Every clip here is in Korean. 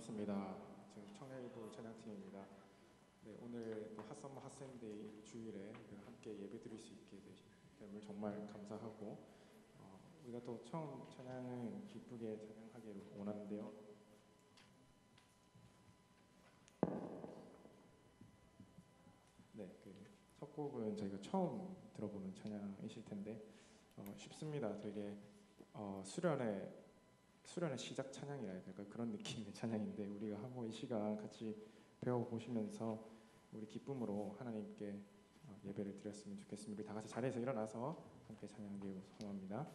반갑습니다. 저는 청년일부 찬양팀입니다. 네, 오늘 핫썸머 핫샌데이 주일에 함께 예배드릴 수 있게 됨을 정말 감사하고 우리가 또 처음 찬양은 기쁘게 찬양하기를 원하는데요. 네, 첫 곡은 저희가 처음 들어보는 찬양이실 텐데 쉽습니다. 되게 수련의 시작 찬양이라 해야 될까요? 그런 느낌의 찬양인데 우리가 한번 이 시간 같이 배워보시면서 우리 기쁨으로 하나님께 예배를 드렸으면 좋겠습니다. 우리 다 같이 자리에서 일어나서 함께 찬양드리고 소원합니다.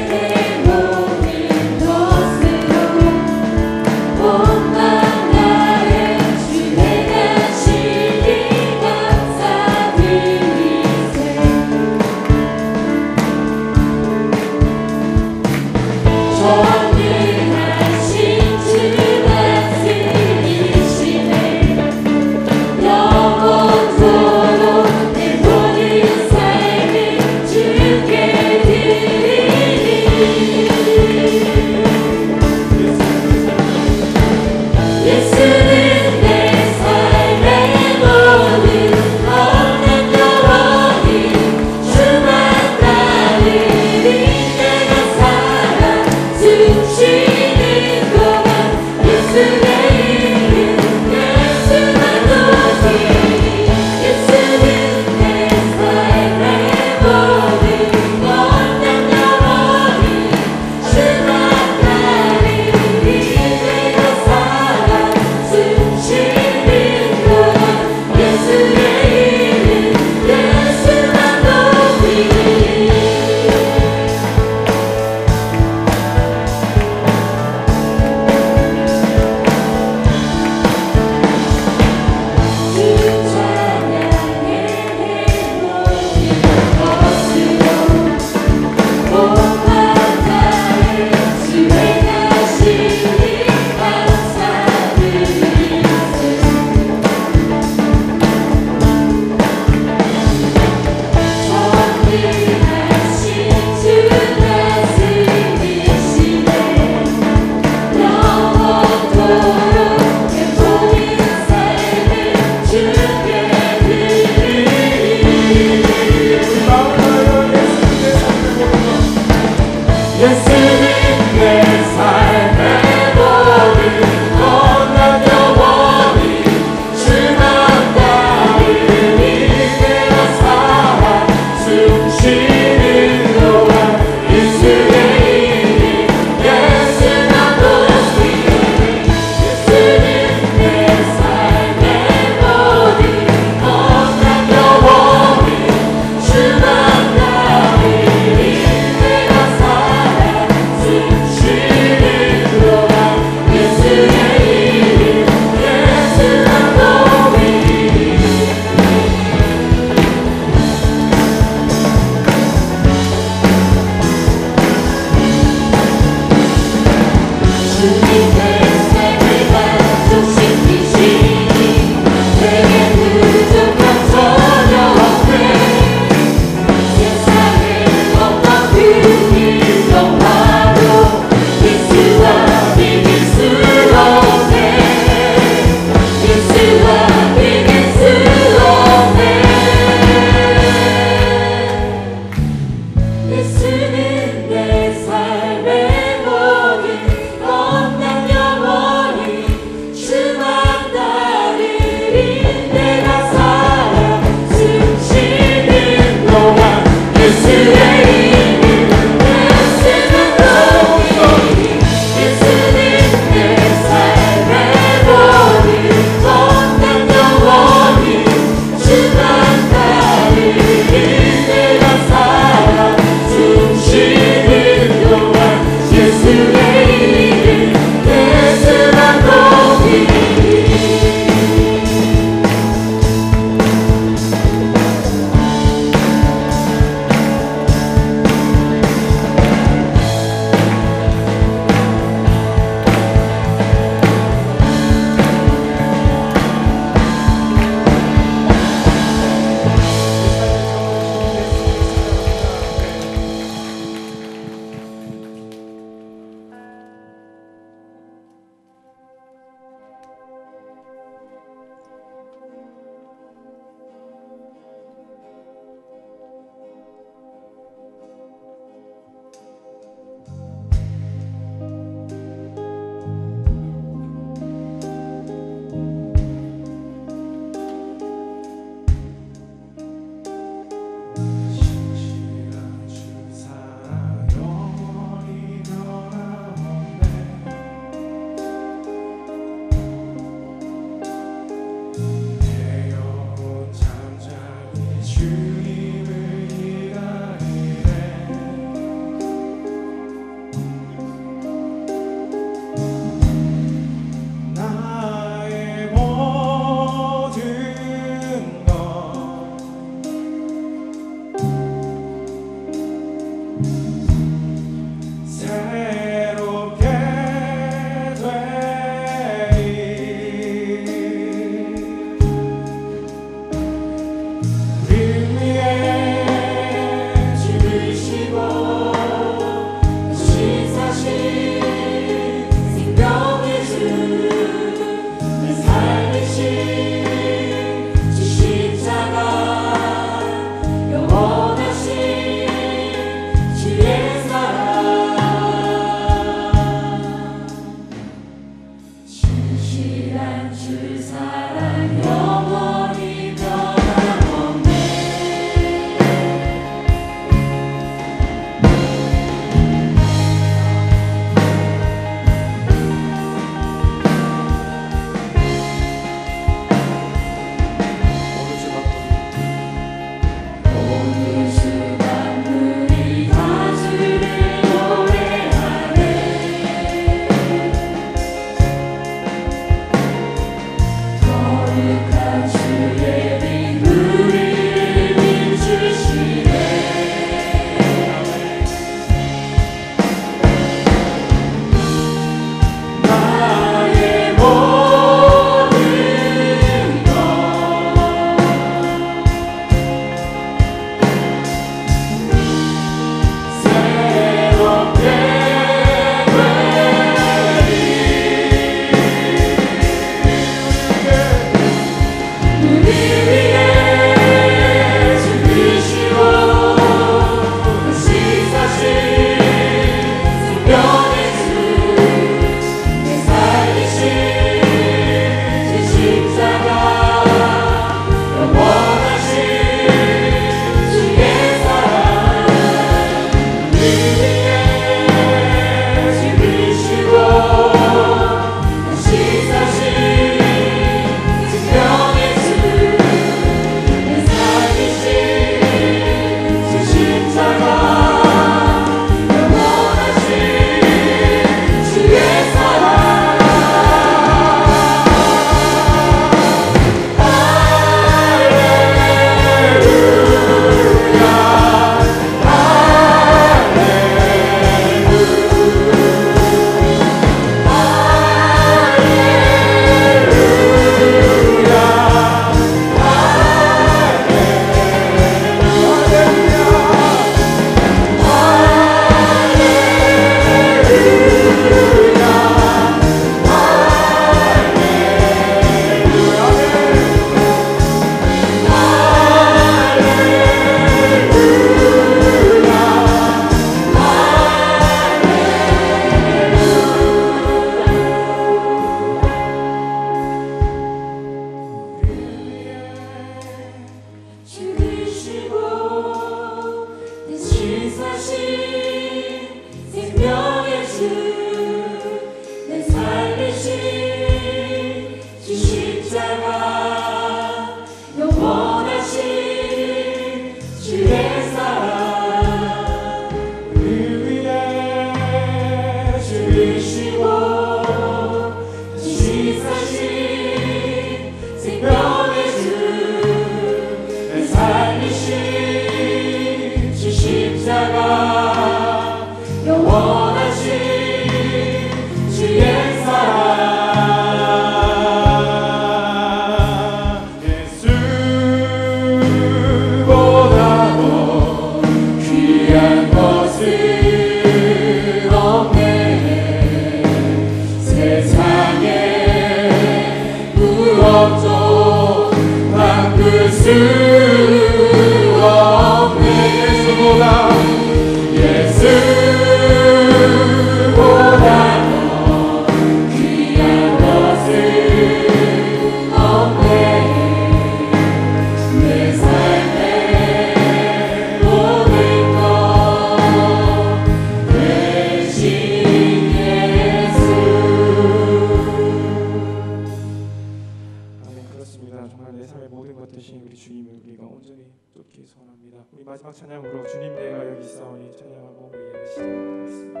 마지막 찬양으로 주님 내가 여기 있사오니 찬양하고 우리 예배 시작하겠습니다.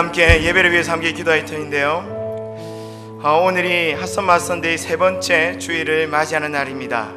함께 예배를 위해서 함께 기도할 터인데요, 오늘이 핫썸머 핫선데이 세 번째 주일을 맞이하는 날입니다.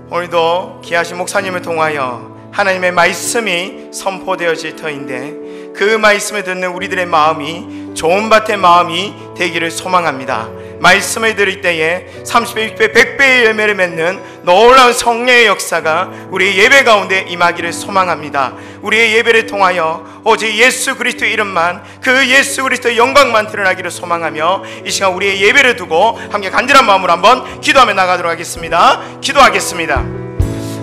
오늘도 귀하신 목사님을 통하여 하나님의 말씀이 선포되어질 터인데, 그 말씀을 듣는 우리들의 마음이 좋은 밭의 마음이 되기를 소망합니다. 말씀을 들을 때에 30배, 60배, 100배의 열매를 맺는 놀라운 성령의 역사가 우리의 예배 가운데 임하기를 소망합니다. 우리의 예배를 통하여 오직 예수 그리스도의 이름만, 그 예수 그리스도의 영광만 드러나기를 소망하며 이 시간 우리의 예배를 두고 함께 간절한 마음으로 한번 기도하며 나가도록 하겠습니다. 기도하겠습니다.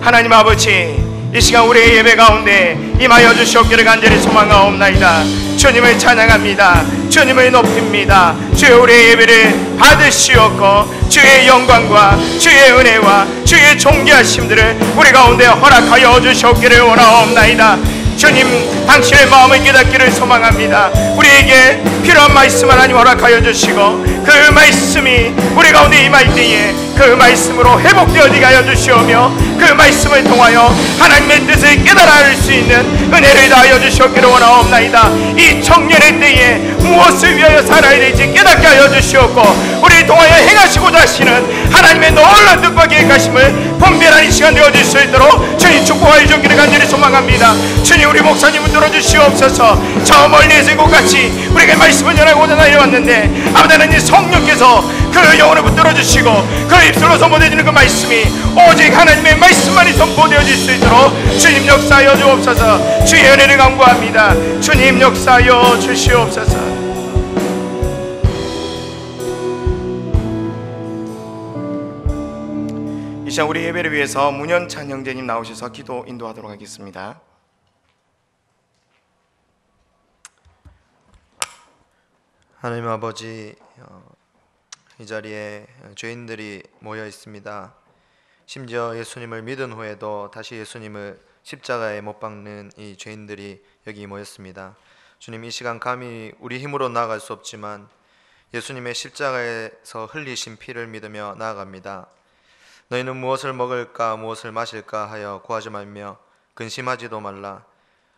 하나님 아버지, 이 시간 우리의 예배 가운데 임하여 주시옵기를 간절히 소망하옵나이다. 주님을 찬양합니다. 주님을 높입니다. 주의 우리의 예배를 받으시옵고 주의 영광과 주의 은혜와 주의 존귀하심들을 우리 가운데 허락하여 주시옵기를 원하옵나이다. 주님, 당신의 마음을 깨닫기를 소망합니다. 우리에게 필요한 말씀 하나님 허락하여 주시고, 그 말씀이 우리 가운데 임할 때에 그 말씀으로 회복되어지게 하여 주시오며, 그 말씀을 통하여 하나님의 뜻을 깨달아 알 수 있는 은혜를 다하여 주시옵기를 원하옵나이다. 이 청년의 때에 무엇을 위하여 살아야 될지 깨닫게 하여 주시옵고, 우리를 통하여 행하시고자 하시는 하나님의 놀라운 뜻과 계획하심을 분별하는 시간 되어질 수 있도록 주님 축복하여 주기를 간절히 소망합니다. 주님, 우리 목사님을 들어주시옵소서. 저 멀리에서 이곳같이 우리에게 말씀을 전하고자 내려왔는데, 아버지 하나님, 성령께서 그 영혼을 붙들어 주시고 그 입술로 선포되어지는 그 말씀이 오직 하나님의 말씀만이 선포되어질 수 있도록 주님 역사하여 주옵소서. 주의 은혜를 간구합니다. 주님 역사하여 주시옵소서. 이 시간 우리 예배를 위해서 문현찬 형제님 나오셔서 기도 인도하도록 하겠습니다. 하나님 아버지, 이 자리에 죄인들이 모여 있습니다. 심지어 예수님을 믿은 후에도 다시 예수님을 십자가에 못 박는 이 죄인들이 여기 모였습니다. 주님, 이 시간 감히 우리 힘으로 나아갈 수 없지만 예수님의 십자가에서 흘리신 피를 믿으며 나아갑니다. 너희는 무엇을 먹을까 무엇을 마실까 하여 구하지 말며 근심하지도 말라.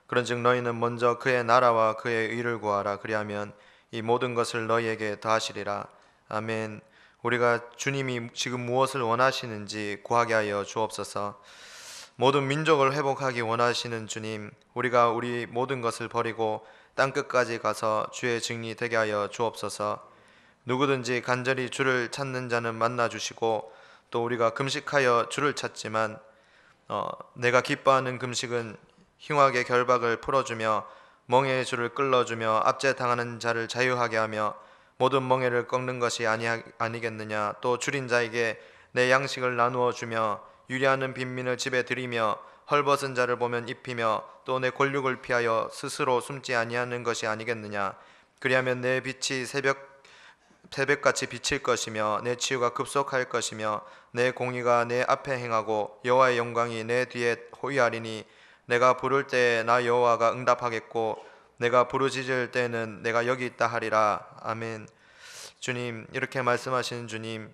그런즉 너희는 먼저 그의 나라와 그의 의를 구하라. 그리하면 이 모든 것을 너희에게 더하시리라. 아멘. 우리가 주님이 지금 무엇을 원하시는지 구하게 하여 주옵소서. 모든 민족을 회복하기 원하시는 주님, 우리가 우리 모든 것을 버리고 땅끝까지 가서 주의 증인이 되게 하여 주옵소서. 누구든지 간절히 주를 찾는 자는 만나 주시고, 또 우리가 금식하여 주를 찾지만 내가 기뻐하는 금식은 흉악의 결박을 풀어주며 멍에의 줄을 끌어주며 압제당하는 자를 자유하게 하며 모든 멍에를 꺾는 것이 아니겠느냐. 또 줄인 자에게 내 양식을 나누어 주며 유리하는 빈민을 집에 들이며 헐벗은 자를 보면 입히며 또 내 권력을 피하여 스스로 숨지 아니하는 것이 아니겠느냐. 그리하면 내 빛이 새벽같이 비칠 것이며 내 치유가 급속할 것이며 내 공의가 내 앞에 행하고 여호와의 영광이 내 뒤에 호위하리니 내가 부를 때에 나 여호와가 응답하겠고 내가 부르짖을 때에는 내가 여기 있다 하리라. 아멘. 주님, 이렇게 말씀하시는 주님,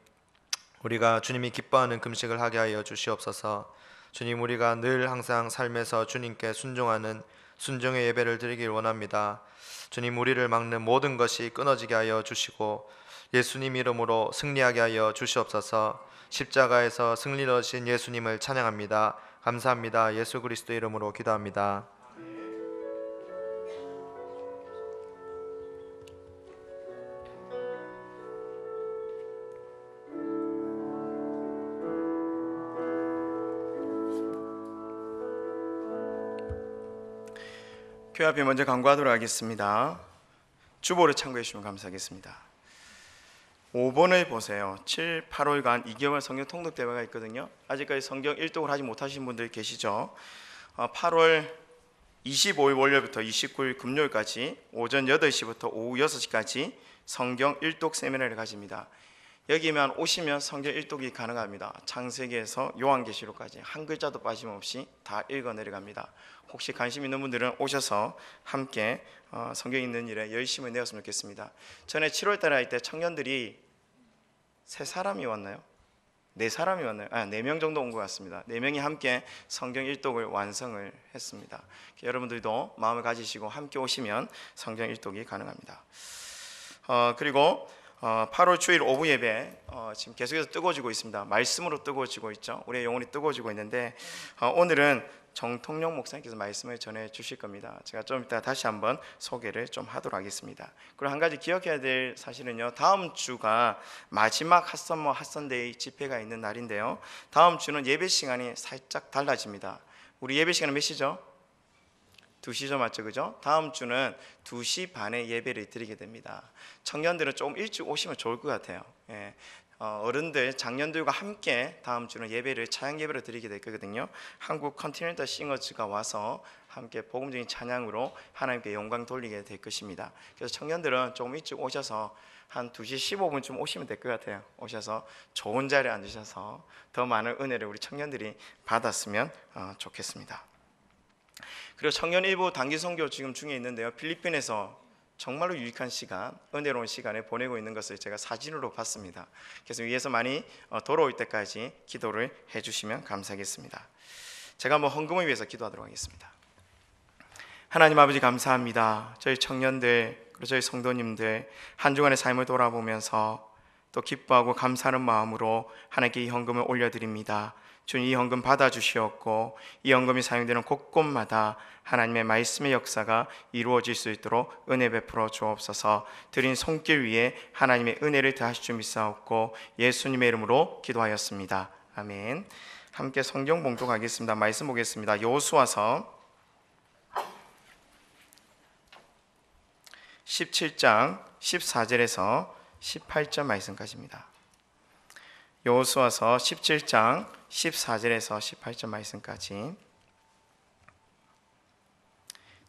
우리가 주님이 기뻐하는 금식을 하게 하여 주시옵소서. 주님, 우리가 늘 항상 삶에서 주님께 순종하는 순종의 예배를 드리길 원합니다. 주님, 우리를 막는 모든 것이 끊어지게 하여 주시고 예수님 이름으로 승리하게 하여 주시옵소서. 십자가에서 승리를 얻으신 예수님을 찬양합니다. 감사합니다. 예수 그리스도 이름으로 기도합니다. 교회 앞에 먼저 간구하도록 하겠습니다. 주보를 참고해 주시면 감사하겠습니다. 5번을 보세요. 7, 8월간 2개월 성경 통독 대회가 있거든요. 아직까지 성경 일독을 하지 못하신 분들 계시죠? 8월 25일 월요일부터 29일 금요일까지 오전 8시부터 오후 6시까지 성경 일독 세미나를 가집니다. 여기만 오시면 성경 일독이 가능합니다. 창세기에서 요한계시록까지 한 글자도 빠짐없이 다 읽어 내려갑니다. 혹시 관심 있는 분들은 오셔서 함께 성경 읽는 일에 열심히 내었으면 좋겠습니다. 전에 7월달에 할 때 청년들이 3사람이 왔나요? 4사람이 왔나요? 4명 정도 온 것 같습니다. 4명이 함께 성경 일독을 완성을 했습니다. 여러분들도 마음을 가지시고 함께 오시면 성경 일독이 가능합니다. 그리고 8월 주일 오후 예배 지금 계속해서 뜨거워지고 있습니다. 말씀으로 뜨거워지고 있죠. 우리의 영혼이 뜨거워지고 있는데 오늘은 정통용 목사님께서 말씀을 전해 주실 겁니다. 제가 좀 이따 다시 한번 소개를 좀 하도록 하겠습니다. 그리고 한 가지 기억해야 될 사실은요, 다음 주가 마지막 핫썸머 핫선데이 집회가 있는 날인데요, 다음 주는 예배 시간이 살짝 달라집니다. 우리 예배 시간은 몇 시죠? 2시죠, 맞죠? 그죠? 다음 주는 2시 반에 예배를 드리게 됩니다. 청년들은 조금 일찍 오시면 좋을 것 같아요. 예. 어른들, 장년들과 함께 다음 주는 예배를 찬양 예배를 드리게 될 거거든요. 한국 컨티넨탈 싱어즈가 와서 함께 복음적인 찬양으로 하나님께 영광 돌리게 될 것입니다. 그래서 청년들은 조금 일찍 오셔서 한 2시 15분쯤 오시면 될 것 같아요. 오셔서 좋은 자리에 앉으셔서 더 많은 은혜를 우리 청년들이 받았으면 좋겠습니다. 그리고 청년 일부 단기 선교 지금 중에 있는데요, 필리핀에서 정말로 유익한 시간, 은혜로운 시간을 보내고 있는 것을 제가 사진으로 봤습니다. 그래서 위에서 많이 돌아올 때까지 기도를 해주시면 감사하겠습니다. 제가 한번 헌금을 위해서 기도하도록 하겠습니다. 하나님 아버지, 감사합니다. 저희 청년들 그리고 저희 성도님들 한 주간의 삶을 돌아보면서 또 기뻐하고 감사하는 마음으로 하나님께 이 헌금을 올려드립니다. 주님, 이 헌금 받아주시옵고 이 헌금이 사용되는 곳곳마다 하나님의 말씀의 역사가 이루어질 수 있도록 은혜 베풀어 주옵소서. 드린 손길 위에 하나님의 은혜를 더하실 줄 믿사옵고 예수님의 이름으로 기도하였습니다. 아멘. 함께 성경 봉독하겠습니다. 말씀 보겠습니다. 여호수아서 17장 14절에서 18절 말씀까지입니다. 여호수아서 17장 14절에서 18절 말씀까지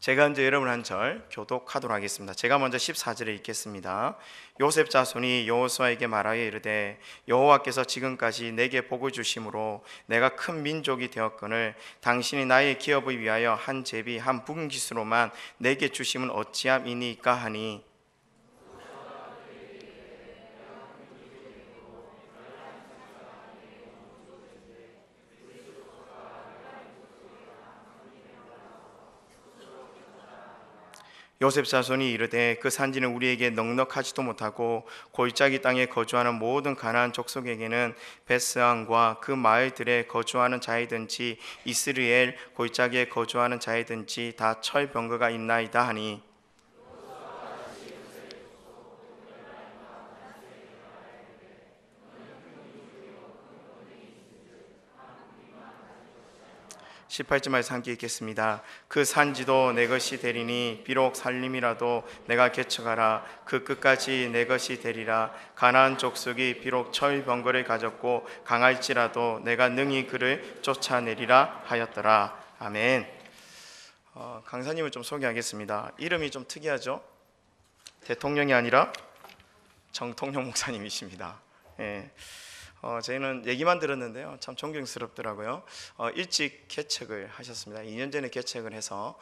제가 먼저 여러분 한 절 교독하도록 하겠습니다. 제가 먼저 14절에 읽겠습니다. 요셉 자손이 여호수아에게 말하여 이르되 여호와께서 지금까지 내게 복을 주심으로 내가 큰 민족이 되었거늘 당신이 나의 기업을 위하여 한 제비 한 붕기수로만 내게 주심은 어찌함이니까 하니 '요셉 자손이 이르되 그 산지는 우리에게 넉넉하지도 못하고 골짜기 땅에 거주하는 모든 가나안 족속에게는 베스안과 그 마을들에 거주하는 자이든지 이스라엘 골짜기에 거주하는 자이든지 다 철병거가 있나이다 하니 18절 말씀 함께 읽겠습니다. 그 산지도 내 것이 되리니 비록 살림이라도 내가 개척하라. 그 끝까지 내 것이 되리라. 가나안 족속이 비록 철병거를 가졌고 강할지라도 내가 능히 그를 쫓아내리라 하였더라. 아멘. 강사님을 좀 소개하겠습니다. 이름이 좀 특이하죠? 대통령이 아니라 정통령 목사님이십니다. 예. 저희는 얘기만 들었는데요, 참 존경스럽더라고요. 일찍 개척을 하셨습니다. 2년 전에 개척을 해서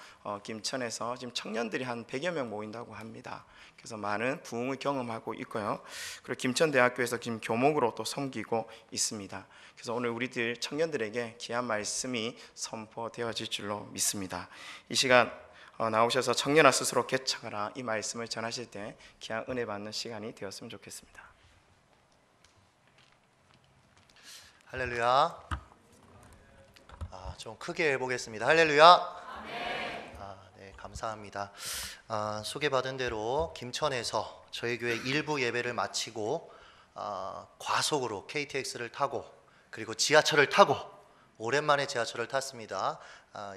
김천에서 지금 청년들이 한 100여 명 모인다고 합니다. 그래서 많은 부흥을 경험하고 있고요. 그리고 김천대학교에서 지금 교목으로 또 섬기고 있습니다. 그래서 오늘 우리들 청년들에게 귀한 말씀이 선포되어질 줄로 믿습니다. 이 시간 나오셔서 청년아 스스로 개척하라, 이 말씀을 전하실 때 귀한 은혜 받는 시간이 되었으면 좋겠습니다. 할렐루야. 좀 크게 해보겠습니다. 할렐루야. 네, 감사합니다. 소개받은 대로 김천에서 저희 교회 일부 예배를 마치고 과속으로 KTX를 타고 그리고 지하철을 타고 오랜만에 지하철을 탔습니다.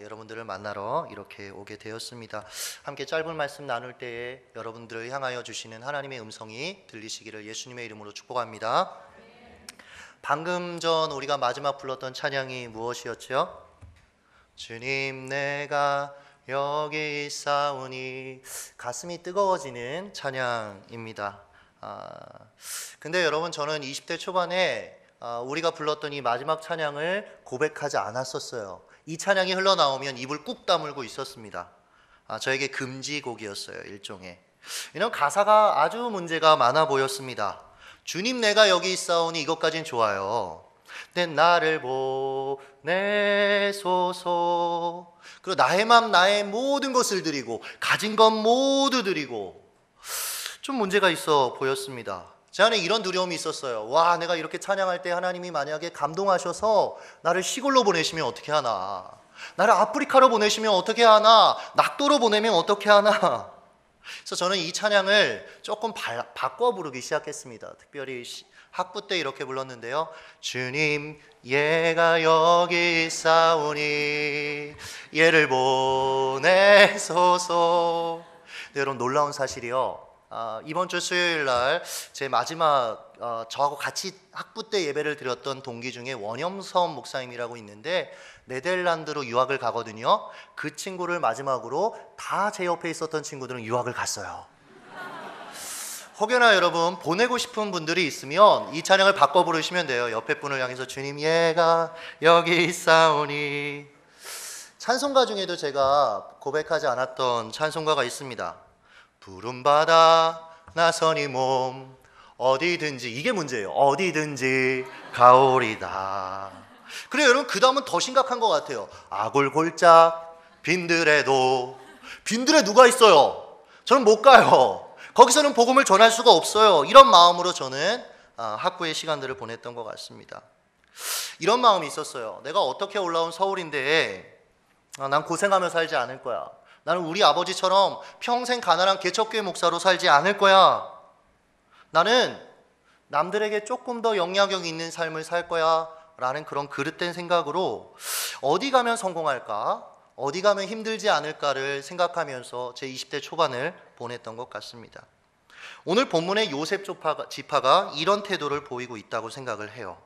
여러분들을 만나러 이렇게 오게 되었습니다. 함께 짧은 말씀 나눌 때에 여러분들을 향하여 주시는 하나님의 음성이 들리시기를 예수님의 이름으로 축복합니다. 방금 전 우리가 마지막 불렀던 찬양이 무엇이었죠? 주님 내가 여기 있사오니, 가슴이 뜨거워지는 찬양입니다. 근데 여러분, 저는 20대 초반에 우리가 불렀던 이 마지막 찬양을 고백하지 않았었어요. 이 찬양이 흘러나오면 입을 꾹 다물고 있었습니다. 저에게 금지곡이었어요, 일종의. 이런 가사가 아주 문제가 많아 보였습니다. 주님 내가 여기 있사오니, 이것까진 좋아요. 내 나를 보내소서. 그리고 나의 맘 나의 모든 것을 드리고 가진 것 모두 드리고, 좀 문제가 있어 보였습니다. 제 안에 이런 두려움이 있었어요. 와, 내가 이렇게 찬양할 때 하나님이 만약에 감동하셔서 나를 시골로 보내시면 어떻게 하나, 나를 아프리카로 보내시면 어떻게 하나, 낙도로 보내면 어떻게 하나. 그래서 저는 이 찬양을 조금 바꿔 부르기 시작했습니다. 특별히 학부 때 이렇게 불렀는데요. 주님 얘가 여기 있사오니 얘를 보내소서. 네, 여러분, 놀라운 사실이요, 이번 주 수요일 날 제 마지막 저하고 같이 학부 때 예배를 드렸던 동기 중에 원염섬 목사님이라고 있는데 네덜란드로 유학을 가거든요. 그 친구를 마지막으로 다 제 옆에 있었던 친구들은 유학을 갔어요. 혹여나 여러분 보내고 싶은 분들이 있으면 이 찬양을 바꿔 부르시면 돼요. 옆에 분을 향해서 주님 얘가 여기 있사오니. 찬송가 중에도 제가 고백하지 않았던 찬송가가 있습니다. 푸른 바다 나선이 몸 어디든지, 이게 문제예요. 어디든지 가오리다. 그래요 여러분, 그 다음은 더 심각한 것 같아요. 아골골짝 빈들에도. 빈들에 누가 있어요? 저는 못 가요. 거기서는 복음을 전할 수가 없어요. 이런 마음으로 저는 학부의 시간들을 보냈던 것 같습니다. 이런 마음이 있었어요. 내가 어떻게 올라온 서울인데 난 고생하며 살지 않을 거야. 나는 우리 아버지처럼 평생 가난한 개척교회 목사로 살지 않을 거야. 나는 남들에게 조금 더 영향력 있는 삶을 살 거야 라는 그런 그릇된 생각으로 어디 가면 성공할까, 어디 가면 힘들지 않을까를 생각하면서 제 20대 초반을 보냈던 것 같습니다. 오늘 본문의 요셉 지파가 이런 태도를 보이고 있다고 생각을 해요.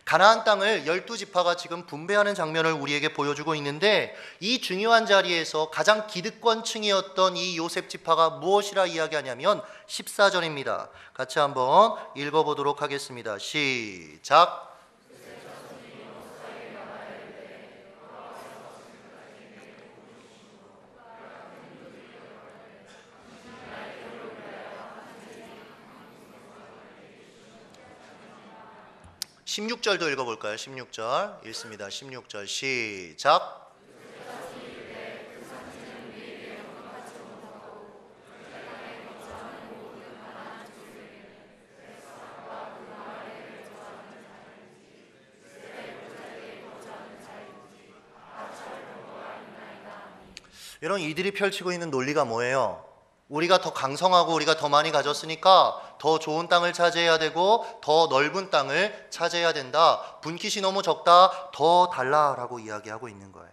가나안 땅을 12지파가 지금 분배하는 장면을 우리에게 보여주고 있는데, 이 중요한 자리에서 가장 기득권층이었던 이 요셉 지파가 무엇이라 이야기하냐면 14절입니다. 같이 한번 읽어보도록 하겠습니다. 시작. 16절도 읽어볼까요? 16절 읽습니다. 16절 시작. 여러분, 이들이 펼치고 있는 논리가 뭐예요? 우리가 더 강성하고 우리가 더 많이 가졌으니까 더 좋은 땅을 차지해야 되고 더 넓은 땅을 차지해야 된다. 분깃이 너무 적다. 더 달라라고 이야기하고 있는 거예요.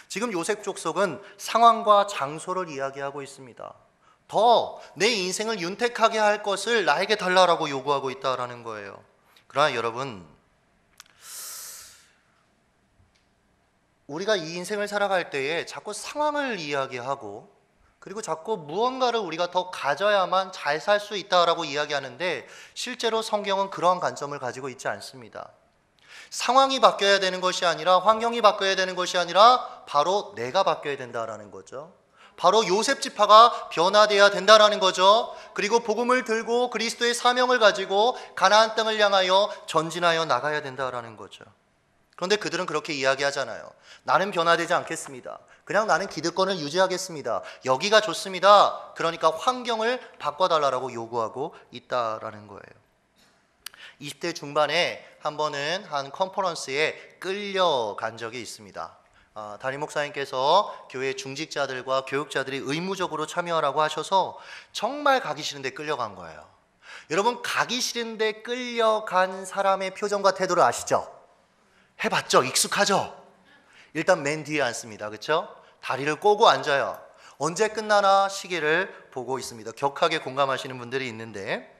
지금 요셉 족속은 상황과 장소를 이야기하고 있습니다. 더 내 인생을 윤택하게 할 것을 나에게 달라라고 요구하고 있다라는 거예요. 그러나 여러분, 우리가 이 인생을 살아갈 때에 자꾸 상황을 이야기하고 그리고 자꾸 무언가를 우리가 더 가져야만 잘 살 수 있다라고 이야기하는데, 실제로 성경은 그러한 관점을 가지고 있지 않습니다. 상황이 바뀌어야 되는 것이 아니라, 환경이 바뀌어야 되는 것이 아니라 바로 내가 바뀌어야 된다라는 거죠. 바로 요셉 지파가 변화되어야 된다라는 거죠. 그리고 복음을 들고 그리스도의 사명을 가지고 가나안 땅을 향하여 전진하여 나가야 된다라는 거죠. 그런데 그들은 그렇게 이야기하잖아요. 나는 변화되지 않겠습니다. 그냥 나는 기득권을 유지하겠습니다. 여기가 좋습니다. 그러니까 환경을 바꿔달라고 요구하고 있다라는 거예요. 20대 중반에 한 번은 한 컨퍼런스에 끌려간 적이 있습니다. 담임 목사님께서 교회 중직자들과 교육자들이 의무적으로 참여하라고 하셔서 정말 가기 싫은데 끌려간 거예요. 여러분, 가기 싫은데 끌려간 사람의 표정과 태도를 아시죠? 해봤죠? 익숙하죠? 일단 맨 뒤에 앉습니다. 그렇죠? 다리를 꼬고 앉아요. 언제 끝나나 시계를 보고 있습니다. 격하게 공감하시는 분들이 있는데,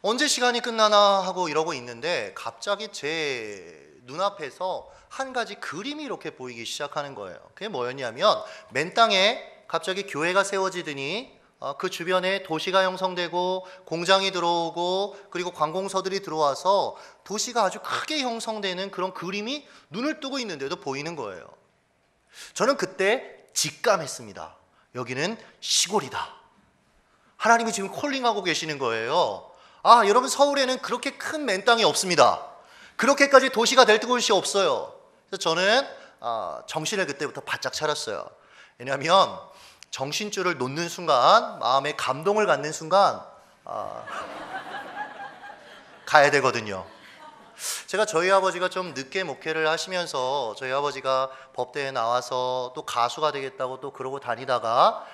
언제 시간이 끝나나 하고 이러고 있는데 갑자기 제 눈앞에서 한 가지 그림이 이렇게 보이기 시작하는 거예요. 그게 뭐였냐면, 맨 땅에 갑자기 교회가 세워지더니 그 주변에 도시가 형성되고 공장이 들어오고 그리고 관공서들이 들어와서 도시가 아주 크게 형성되는 그런 그림이 눈을 뜨고 있는데도 보이는 거예요. 저는 그때 직감했습니다. 여기는 시골이다. 하나님이 지금 콜링하고 계시는 거예요. 여러분, 서울에는 그렇게 큰 맨 땅이 없습니다. 그렇게까지 도시가 될 곳이 없어요. 그래서 저는 정신을 그때부터 바짝 차렸어요. 왜냐하면 정신줄을 놓는 순간, 마음에 감동을 갖는 순간 가야 되거든요. 제가 저희 아버지가 좀 늦게 목회를 하시면서 저희 아버지가 법대에 나와서 또 가수가 되겠다고 또 그러고 다니다가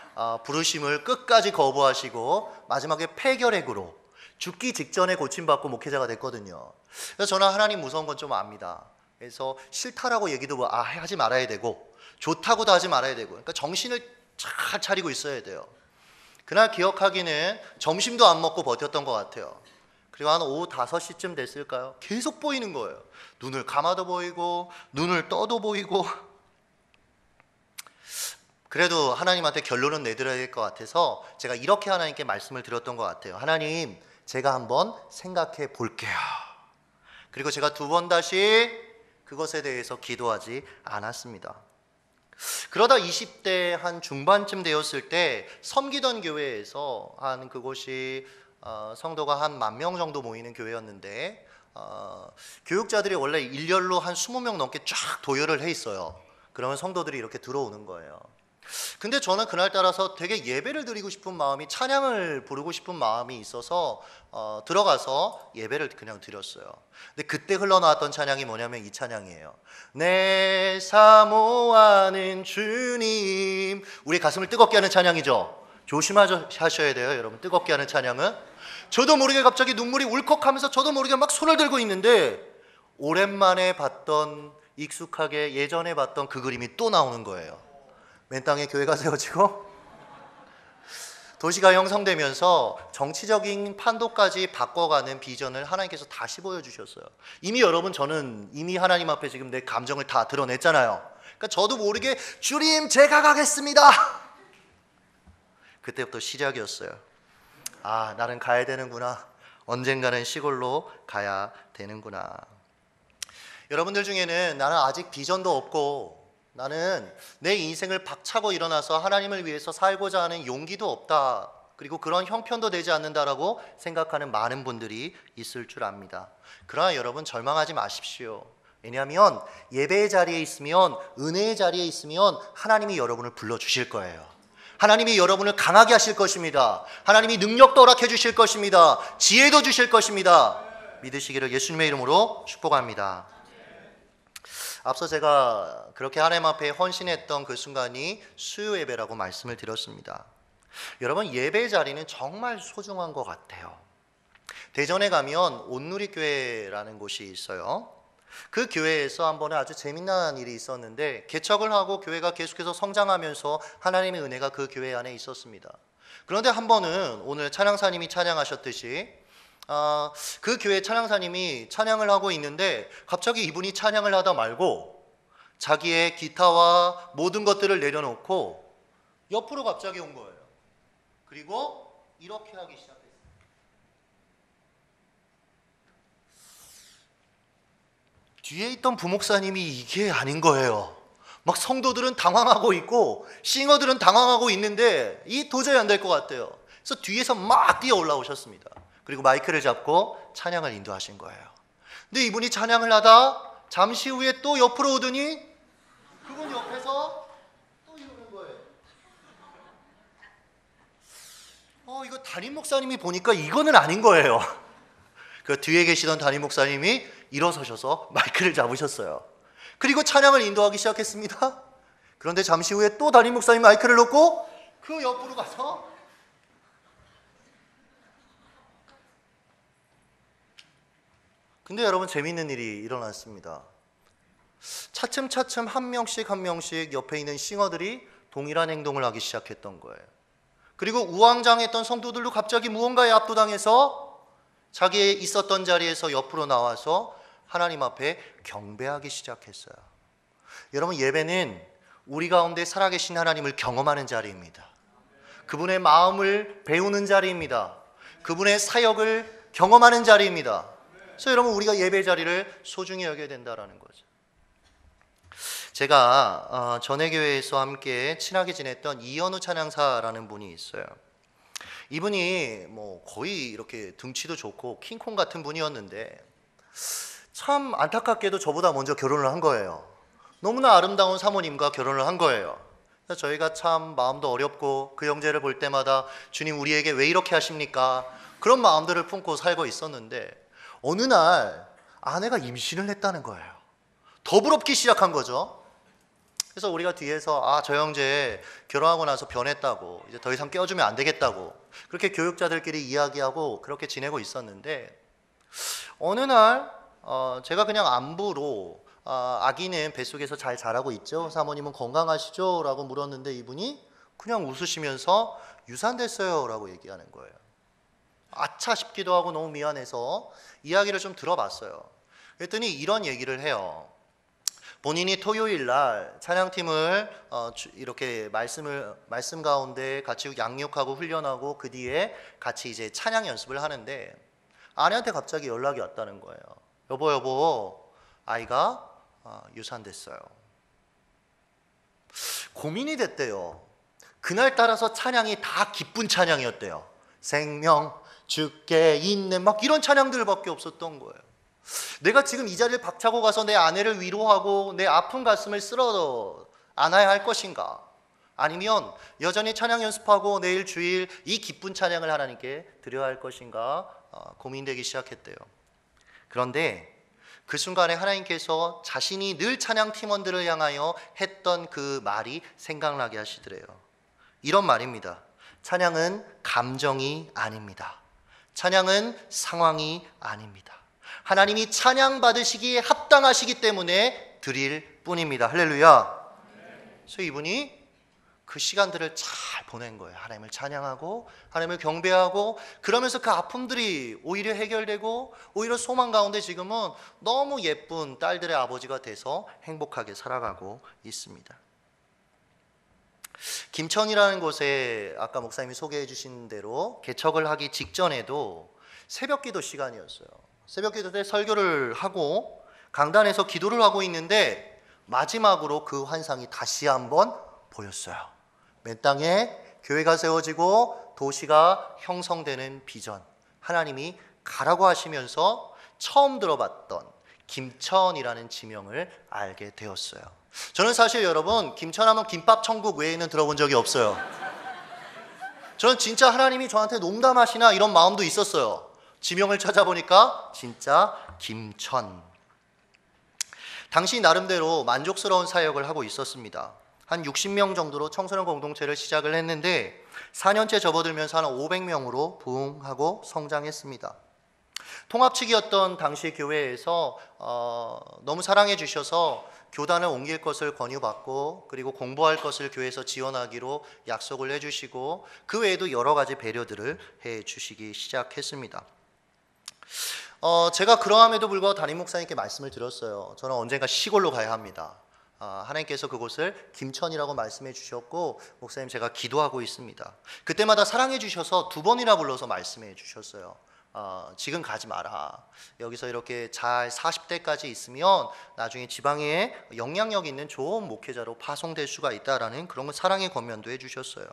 부르심을 끝까지 거부하시고 마지막에 폐결핵으로 죽기 직전에 고침받고 목회자가 됐거든요. 그래서 저는 하나님 무서운 건 좀 압니다. 그래서 싫다라고 얘기도 하지 말아야 되고 좋다고도 하지 말아야 되고, 그러니까 정신을 잘 차리고 있어야 돼요. 그날 기억하기는 점심도 안 먹고 버텼던 것 같아요. 그리고 한 오후 5시쯤 됐을까요? 계속 보이는 거예요. 눈을 감아도 보이고 눈을 떠도 보이고. 그래도 하나님한테 결론은 내드려야 될 것 같아서 제가 이렇게 하나님께 말씀을 드렸던 것 같아요. 하나님, 제가 한번 생각해 볼게요. 그리고 제가 두 번 다시 그것에 대해서 기도하지 않았습니다. 그러다 20대 한 중반쯤 되었을 때 섬기던 교회에서 한 그곳이 성도가 한 10,000명 정도 모이는 교회였는데 교육자들이 원래 일렬로 한 20명 넘게 쫙 도열을 해 있어요. 그러면 성도들이 이렇게 들어오는 거예요. 근데 저는 그날따라서 되게 예배를 드리고 싶은 마음이, 찬양을 부르고 싶은 마음이 있어서 들어가서 예배를 그냥 드렸어요. 근데 그때 흘러나왔던 찬양이 뭐냐면 이 찬양이에요. 내 사모하는 주님. 우리 가슴을 뜨겁게 하는 찬양이죠. 조심하셔야 돼요, 여러분. 뜨겁게 하는 찬양은. 저도 모르게 갑자기 눈물이 울컥하면서 저도 모르게 막 손을 들고 있는데 오랜만에 봤던, 익숙하게 예전에 봤던 그 그림이 또 나오는 거예요. 맨 땅에 교회가 세워지고 도시가 형성되면서 정치적인 판도까지 바꿔가는 비전을 하나님께서 다시 보여주셨어요. 이미 여러분, 저는 이미 하나님 앞에 지금 내 감정을 다 드러냈잖아요. 그러니까 저도 모르게 주님 제가 가겠습니다. 그때부터 시작이었어요. 아, 나는 가야 되는구나. 언젠가는 시골로 가야 되는구나. 여러분들 중에는 나는 아직 비전도 없고 나는 내 인생을 박차고 일어나서 하나님을 위해서 살고자 하는 용기도 없다, 그리고 그런 형편도 되지 않는다라고 생각하는 많은 분들이 있을 줄 압니다. 그러나 여러분, 절망하지 마십시오. 왜냐하면 예배의 자리에 있으면, 은혜의 자리에 있으면 하나님이 여러분을 불러주실 거예요. 하나님이 여러분을 강하게 하실 것입니다. 하나님이 능력도 허락해 주실 것입니다. 지혜도 주실 것입니다. 믿으시기를 예수님의 이름으로 축복합니다. 앞서 제가 그렇게 하나님 앞에 헌신했던 그 순간이 수요 예배라고 말씀을 드렸습니다. 여러분, 예배 자리는 정말 소중한 것 같아요. 대전에 가면 온누리교회라는 곳이 있어요. 그 교회에서 한 번에 아주 재미난 일이 있었는데, 개척을 하고 교회가 계속해서 성장하면서 하나님의 은혜가 그 교회 안에 있었습니다. 그런데 한 번은 오늘 찬양사님이 찬양하셨듯이 그 교회 찬양사님이 찬양을 하고 있는데 갑자기 이분이 찬양을 하다 말고 자기의 기타와 모든 것들을 내려놓고 옆으로 갑자기 온 거예요. 그리고 이렇게 하기 시작했어요. 뒤에 있던 부목사님이 이게 아닌 거예요. 막 성도들은 당황하고 있고 싱어들은 당황하고 있는데 이 도저히 안 될 것 같아요. 그래서 뒤에서 막 뛰어 올라오셨습니다. 그리고 마이크를 잡고 찬양을 인도하신 거예요. 근데 이분이 찬양을 하다 잠시 후에 또 옆으로 오더니 그분 옆에서 또 이러는 거예요. 이거 담임 목사님이 보니까 이거는 아닌 거예요. 그 뒤에 계시던 담임 목사님이 일어서셔서 마이크를 잡으셨어요. 그리고 찬양을 인도하기 시작했습니다. 그런데 잠시 후에 또 담임 목사님 마이크를 놓고 그 옆으로 가서 근데 여러분, 재미있는 일이 일어났습니다. 차츰차츰 한 명씩 한 명씩 옆에 있는 싱어들이 동일한 행동을 하기 시작했던 거예요. 그리고 우왕좌왕했던 성도들도 갑자기 무언가에 압도당해서 자기 있었던 자리에서 옆으로 나와서 하나님 앞에 경배하기 시작했어요. 여러분, 예배는 우리 가운데 살아계신 하나님을 경험하는 자리입니다. 그분의 마음을 배우는 자리입니다. 그분의 사역을 경험하는 자리입니다. 그래서 여러분, 우리가 예배 자리를 소중히 여겨야 된다는 거죠. 제가 전회교회에서 함께 친하게 지냈던 이현우 찬양사라는 분이 있어요. 이분이 뭐 거의 이렇게 등치도 좋고 킹콩 같은 분이었는데 참 안타깝게도 저보다 먼저 결혼을 한 거예요. 너무나 아름다운 사모님과 결혼을 한 거예요. 그래서 저희가 참 마음도 어렵고 그 형제를 볼 때마다 주님, 우리에게 왜 이렇게 하십니까? 그런 마음들을 품고 살고 있었는데 어느 날 아내가 임신을 했다는 거예요. 더 부럽기 시작한 거죠. 그래서 우리가 뒤에서 저 형제 결혼하고 나서 변했다고, 이제 더 이상 껴주면 안 되겠다고 그렇게 교육자들끼리 이야기하고 그렇게 지내고 있었는데 어느 날 제가 그냥 안부로 아기는 뱃속에서 잘 자라고 있죠? 사모님은 건강하시죠? 라고 물었는데 이분이 그냥 웃으시면서 유산됐어요 라고 얘기하는 거예요. 아차 싶기도 하고 너무 미안해서 이야기를 좀 들어봤어요. 그랬더니 이런 얘기를 해요. 본인이 토요일 날 찬양팀을 이렇게 말씀 가운데 같이 양육하고 훈련하고 그 뒤에 같이 이제 찬양 연습을 하는데 아내한테 갑자기 연락이 왔다는 거예요. 여보, 아이가 유산됐어요. 고민이 됐대요. 그날 따라서 찬양이 다 기쁜 찬양이었대요. 생명, 주께 있는 막 이런 찬양들밖에 없었던 거예요. 내가 지금 이 자리를 박차고 가서 내 아내를 위로하고 내 아픈 가슴을 쓸어 안아야 할 것인가? 아니면 여전히 찬양 연습하고 내일 주일 이 기쁜 찬양을 하나님께 드려야 할 것인가 고민되기 시작했대요. 그런데 그 순간에 하나님께서 자신이 늘 찬양 팀원들을 향하여 했던 그 말이 생각나게 하시더래요. 이런 말입니다. 찬양은 감정이 아닙니다. 찬양은 상황이 아닙니다. 하나님이 찬양 받으시기에 합당하시기 때문에 드릴 뿐입니다. 할렐루야. 그래서 이분이 그 시간들을 잘 보낸 거예요. 하나님을 찬양하고 하나님을 경배하고 그러면서 그 아픔들이 오히려 해결되고 오히려 소망 가운데 지금은 너무 예쁜 딸들의 아버지가 돼서 행복하게 살아가고 있습니다. 김천이라는 곳에 아까 목사님이 소개해 주신 대로 개척을 하기 직전에도 새벽기도 시간이었어요. 새벽기도 때 설교를 하고 강단에서 기도를 하고 있는데 마지막으로 그 환상이 다시 한번 보였어요. 맨 땅에 교회가 세워지고 도시가 형성되는 비전, 하나님이 가라고 하시면서 처음 들어봤던 김천이라는 지명을 알게 되었어요. 저는 사실 여러분 김천하면 김밥 천국 외에는 들어본 적이 없어요. 저는 진짜 하나님이 저한테 농담하시나 이런 마음도 있었어요. 지명을 찾아보니까 진짜 김천. 당시 나름대로 만족스러운 사역을 하고 있었습니다. 한 60명 정도로 청소년 공동체를 시작을 했는데 4년째 접어들면서 한 500명으로 부흥하고 성장했습니다. 통합측이었던 당시 교회에서 너무 사랑해 주셔서 교단을 옮길 것을 권유받고 그리고 공부할 것을 교회에서 지원하기로 약속을 해주시고 그 외에도 여러 가지 배려들을 해주시기 시작했습니다. 제가 그러함에도 불구하고 담임 목사님께 말씀을 드렸어요. 저는 언젠가 시골로 가야 합니다. 하나님께서 그곳을 김천이라고 말씀해 주셨고 목사님 제가 기도하고 있습니다. 그때마다 사랑해 주셔서 2번이나 불러서 말씀해 주셨어요. 지금 가지 마라. 여기서 이렇게 잘 40대까지 있으면 나중에 지방에 영향력 있는 좋은 목회자로 파송될 수가 있다라는 그런 사랑의 권면도 해주셨어요.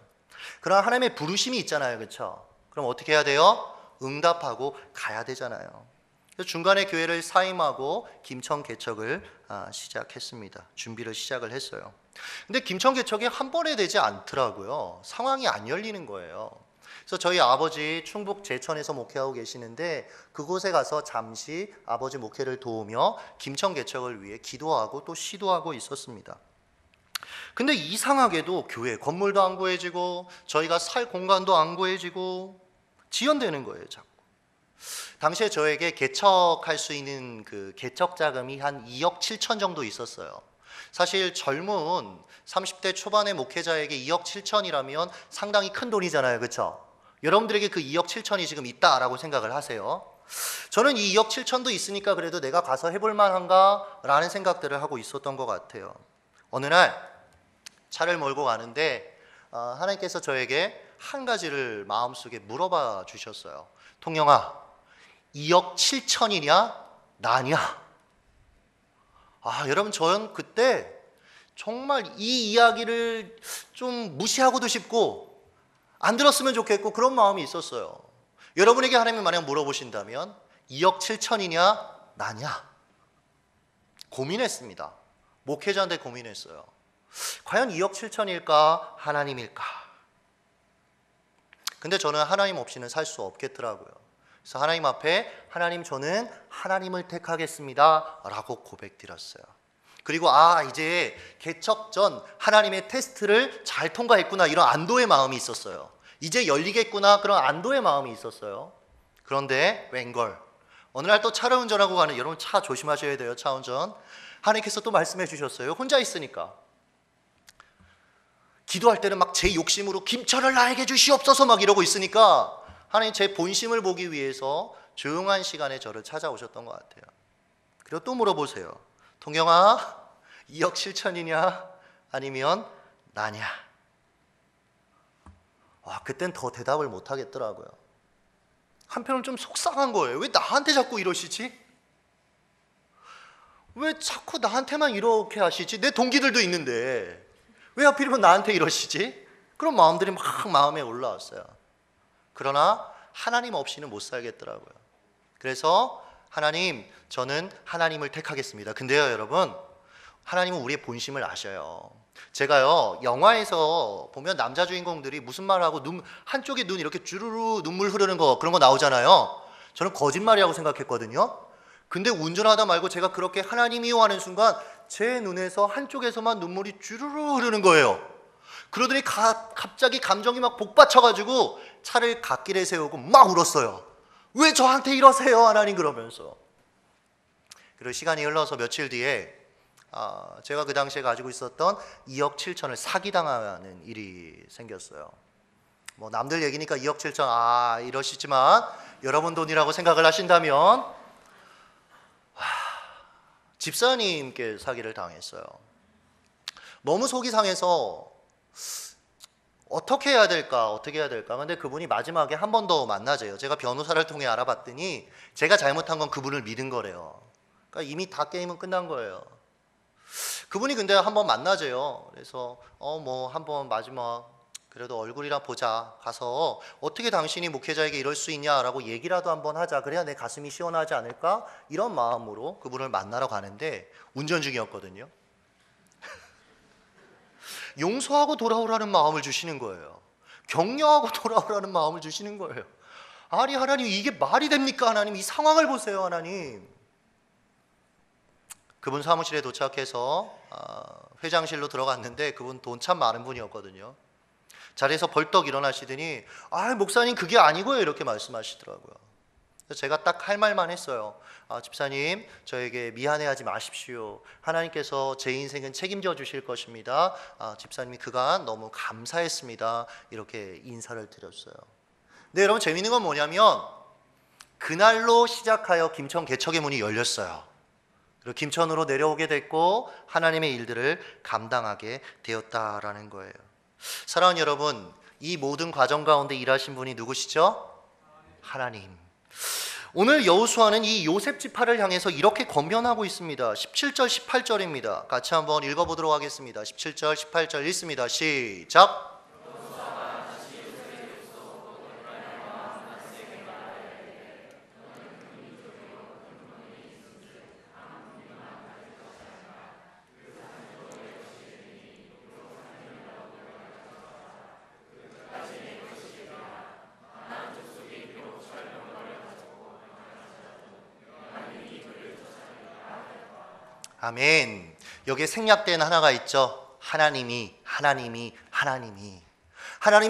그러나 하나님의 부르심이 있잖아요, 그렇죠? 그럼 어떻게 해야 돼요? 응답하고 가야 되잖아요. 그래서 중간에 교회를 사임하고 김천 개척을 시작했습니다. 준비를 시작을 했어요. 근데 김천 개척이 한 번에 되지 않더라고요. 상황이 안 열리는 거예요. 그래서 저희 아버지 충북 제천에서 목회하고 계시는데 그곳에 가서 잠시 아버지 목회를 도우며 김천 개척을 위해 기도하고 또 시도하고 있었습니다. 근데 이상하게도 교회 건물도 안 구해지고 저희가 살 공간도 안 구해지고 지연되는 거예요, 자꾸. 당시에 저에게 개척할 수 있는 그 개척 자금이 한 2억 7천 정도 있었어요. 사실 젊은 30대 초반의 목회자에게 2억 7천이라면 상당히 큰 돈이잖아요, 그렇죠? 여러분들에게 그 2억 7천이 지금 있다라고 생각을 하세요. 저는 이 2억 7천도 있으니까 그래도 내가 가서 해볼 만한가 라는 생각들을 하고 있었던 것 같아요. 어느 날 차를 몰고 가는데 하나님께서 저에게 한 가지를 마음속에 물어봐 주셨어요. 통영아, 2억 7천이냐 나냐? 여러분 저는 그때 정말 이 이야기를 좀 무시하고도 싶고 안 들었으면 좋겠고 그런 마음이 있었어요. 여러분에게 하나님이 만약 물어보신다면 2억 7천이냐 나냐? 고민했습니다. 목회자인데 고민했어요. 과연 2억 7천일까 하나님일까? 근데 저는 하나님 없이는 살 수 없겠더라고요. 그래서 하나님 앞에 하나님 저는 하나님을 택하겠습니다 라고 고백드렸어요. 그리고 이제 개척 전 하나님의 테스트를 잘 통과했구나 이런 안도의 마음이 있었어요. 이제 열리겠구나 그런 안도의 마음이 있었어요. 그런데 웬걸 어느 날 또 차를 운전하고 가는 여러분 차 조심하셔야 돼요. 차 운전. 하나님께서 또 말씀해 주셨어요. 혼자 있으니까 기도할 때는 막 제 욕심으로 김천을 나에게 주시옵소서 막 이러고 있으니까 하나님 제 본심을 보기 위해서 조용한 시간에 저를 찾아오셨던 것 같아요. 그리고 또 물어보세요. 통영아 2억 7천이냐 아니면 나냐? 그땐 더 대답을 못 하겠더라고요. 한편은 좀 속상한 거예요. 왜 나한테 자꾸 이러시지? 왜 자꾸 나한테만 이렇게 하시지? 내 동기들도 있는데 왜 하필이면 나한테 이러시지? 그런 마음들이 막 마음에 올라왔어요. 그러나 하나님 없이는 못 살겠더라고요. 그래서 하나님, 저는 하나님을 택하겠습니다. 근데요 여러분, 하나님은 우리의 본심을 아셔요. 제가요 영화에서 보면 남자 주인공들이 무슨 말을 하고 한쪽에 눈 이렇게 주르르 눈물 흐르는 거, 그런 거 나오잖아요. 저는 거짓말이라고 생각했거든요. 근데 운전하다 말고 제가 그렇게 하나님이요 하는 순간 제 눈에서 한쪽에서만 눈물이 주르르 흐르는 거예요. 그러더니 갑자기 감정이 막 복받쳐가지고 차를 갓길에 세우고 막 울었어요. 왜 저한테 이러세요 하나님, 그러면서. 그리고 시간이 흘러서 며칠 뒤에 제가 그 당시에 가지고 있었던 2억 7천을 사기당하는 일이 생겼어요. 뭐 남들 얘기니까 2억 7천 이러시지만 여러분 돈이라고 생각을 하신다면 집사님께 사기를 당했어요. 너무 속이 상해서 어떻게 해야 될까. 근데 그분이 마지막에 한 번 더 만나재요. 제가 변호사를 통해 알아봤더니 제가 잘못한 건 그분을 믿은 거래요. 그러니까 이미 다 게임은 끝난 거예요. 그분이 근데 한번 만나재요. 그래서 뭐 한번 마지막 그래도 얼굴이나 보자, 가서 어떻게 당신이 목회자에게 이럴 수 있냐라고 얘기라도 한번 하자, 그래야 내 가슴이 시원하지 않을까, 이런 마음으로 그분을 만나러 가는데 운전 중이었거든요. 용서하고 돌아오라는 마음을 주시는 거예요. 격려하고 돌아오라는 마음을 주시는 거예요. 아니 하나님, 이게 말이 됩니까? 하나님, 이 상황을 보세요 하나님. 그분 사무실에 도착해서 회장실로 들어갔는데 그분 돈 참 많은 분이었거든요. 자리에서 벌떡 일어나시더니 목사님 그게 아니고요, 이렇게 말씀하시더라고요. 그래서 제가 딱 할 말만 했어요. 집사님, 저에게 미안해하지 마십시오. 하나님께서 제 인생은 책임져 주실 것입니다. 집사님이 그간 너무 감사했습니다. 이렇게 인사를 드렸어요. 근데 여러분, 재미있는 건 뭐냐면 그날로 시작하여 김천 개척의 문이 열렸어요. 그리고 김천으로 내려오게 됐고 하나님의 일들을 감당하게 되었다라는 거예요. 사랑하는 여러분, 이 모든 과정 가운데 일하신 분이 누구시죠? 하나님. 오늘 여호수아는 이 요셉 지파를 향해서 이렇게 권면하고 있습니다. 17절 18절입니다. 같이 한번 읽어보도록 하겠습니다. 17절 18절 읽습니다. 시작. 아멘. 여기에 생략된 하나가 있죠. 하나님이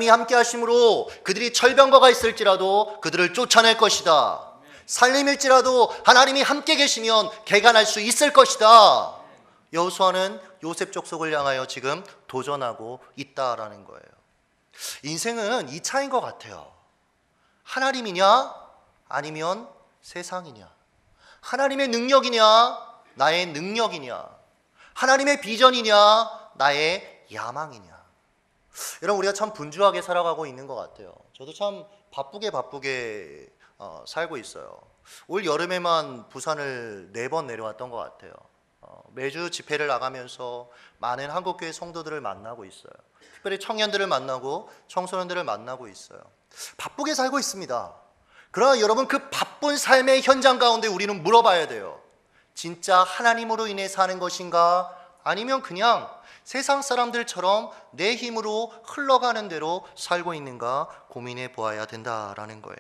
함께 하심으로 그들이 철병거가 있을지라도 그들을 쫓아낼 것이다. 살림일지라도 하나님이 함께 계시면 개간할 수 있을 것이다. 여호수아는 요셉 족속을 향하여 지금 도전하고 있다라는 거예요. 인생은 이 차인 것 같아요. 하나님이냐 아니면 세상이냐, 하나님의 능력이냐 나의 능력이냐, 하나님의 비전이냐 나의 야망이냐. 여러분, 우리가 참 분주하게 살아가고 있는 것 같아요. 저도 참 바쁘게 살고 있어요. 올 여름에만 부산을 4번 내려왔던 것 같아요. 매주 집회를 나가면서 많은 한국교회 성도들을 만나고 있어요. 특별히 청년들을 만나고 청소년들을 만나고 있어요. 바쁘게 살고 있습니다. 그러나 여러분, 그 바쁜 삶의 현장 가운데 우리는 물어봐야 돼요. 진짜 하나님으로 인해 사는 것인가, 아니면 그냥 세상 사람들처럼 내 힘으로 흘러가는 대로 살고 있는가 고민해 보아야 된다라는 거예요.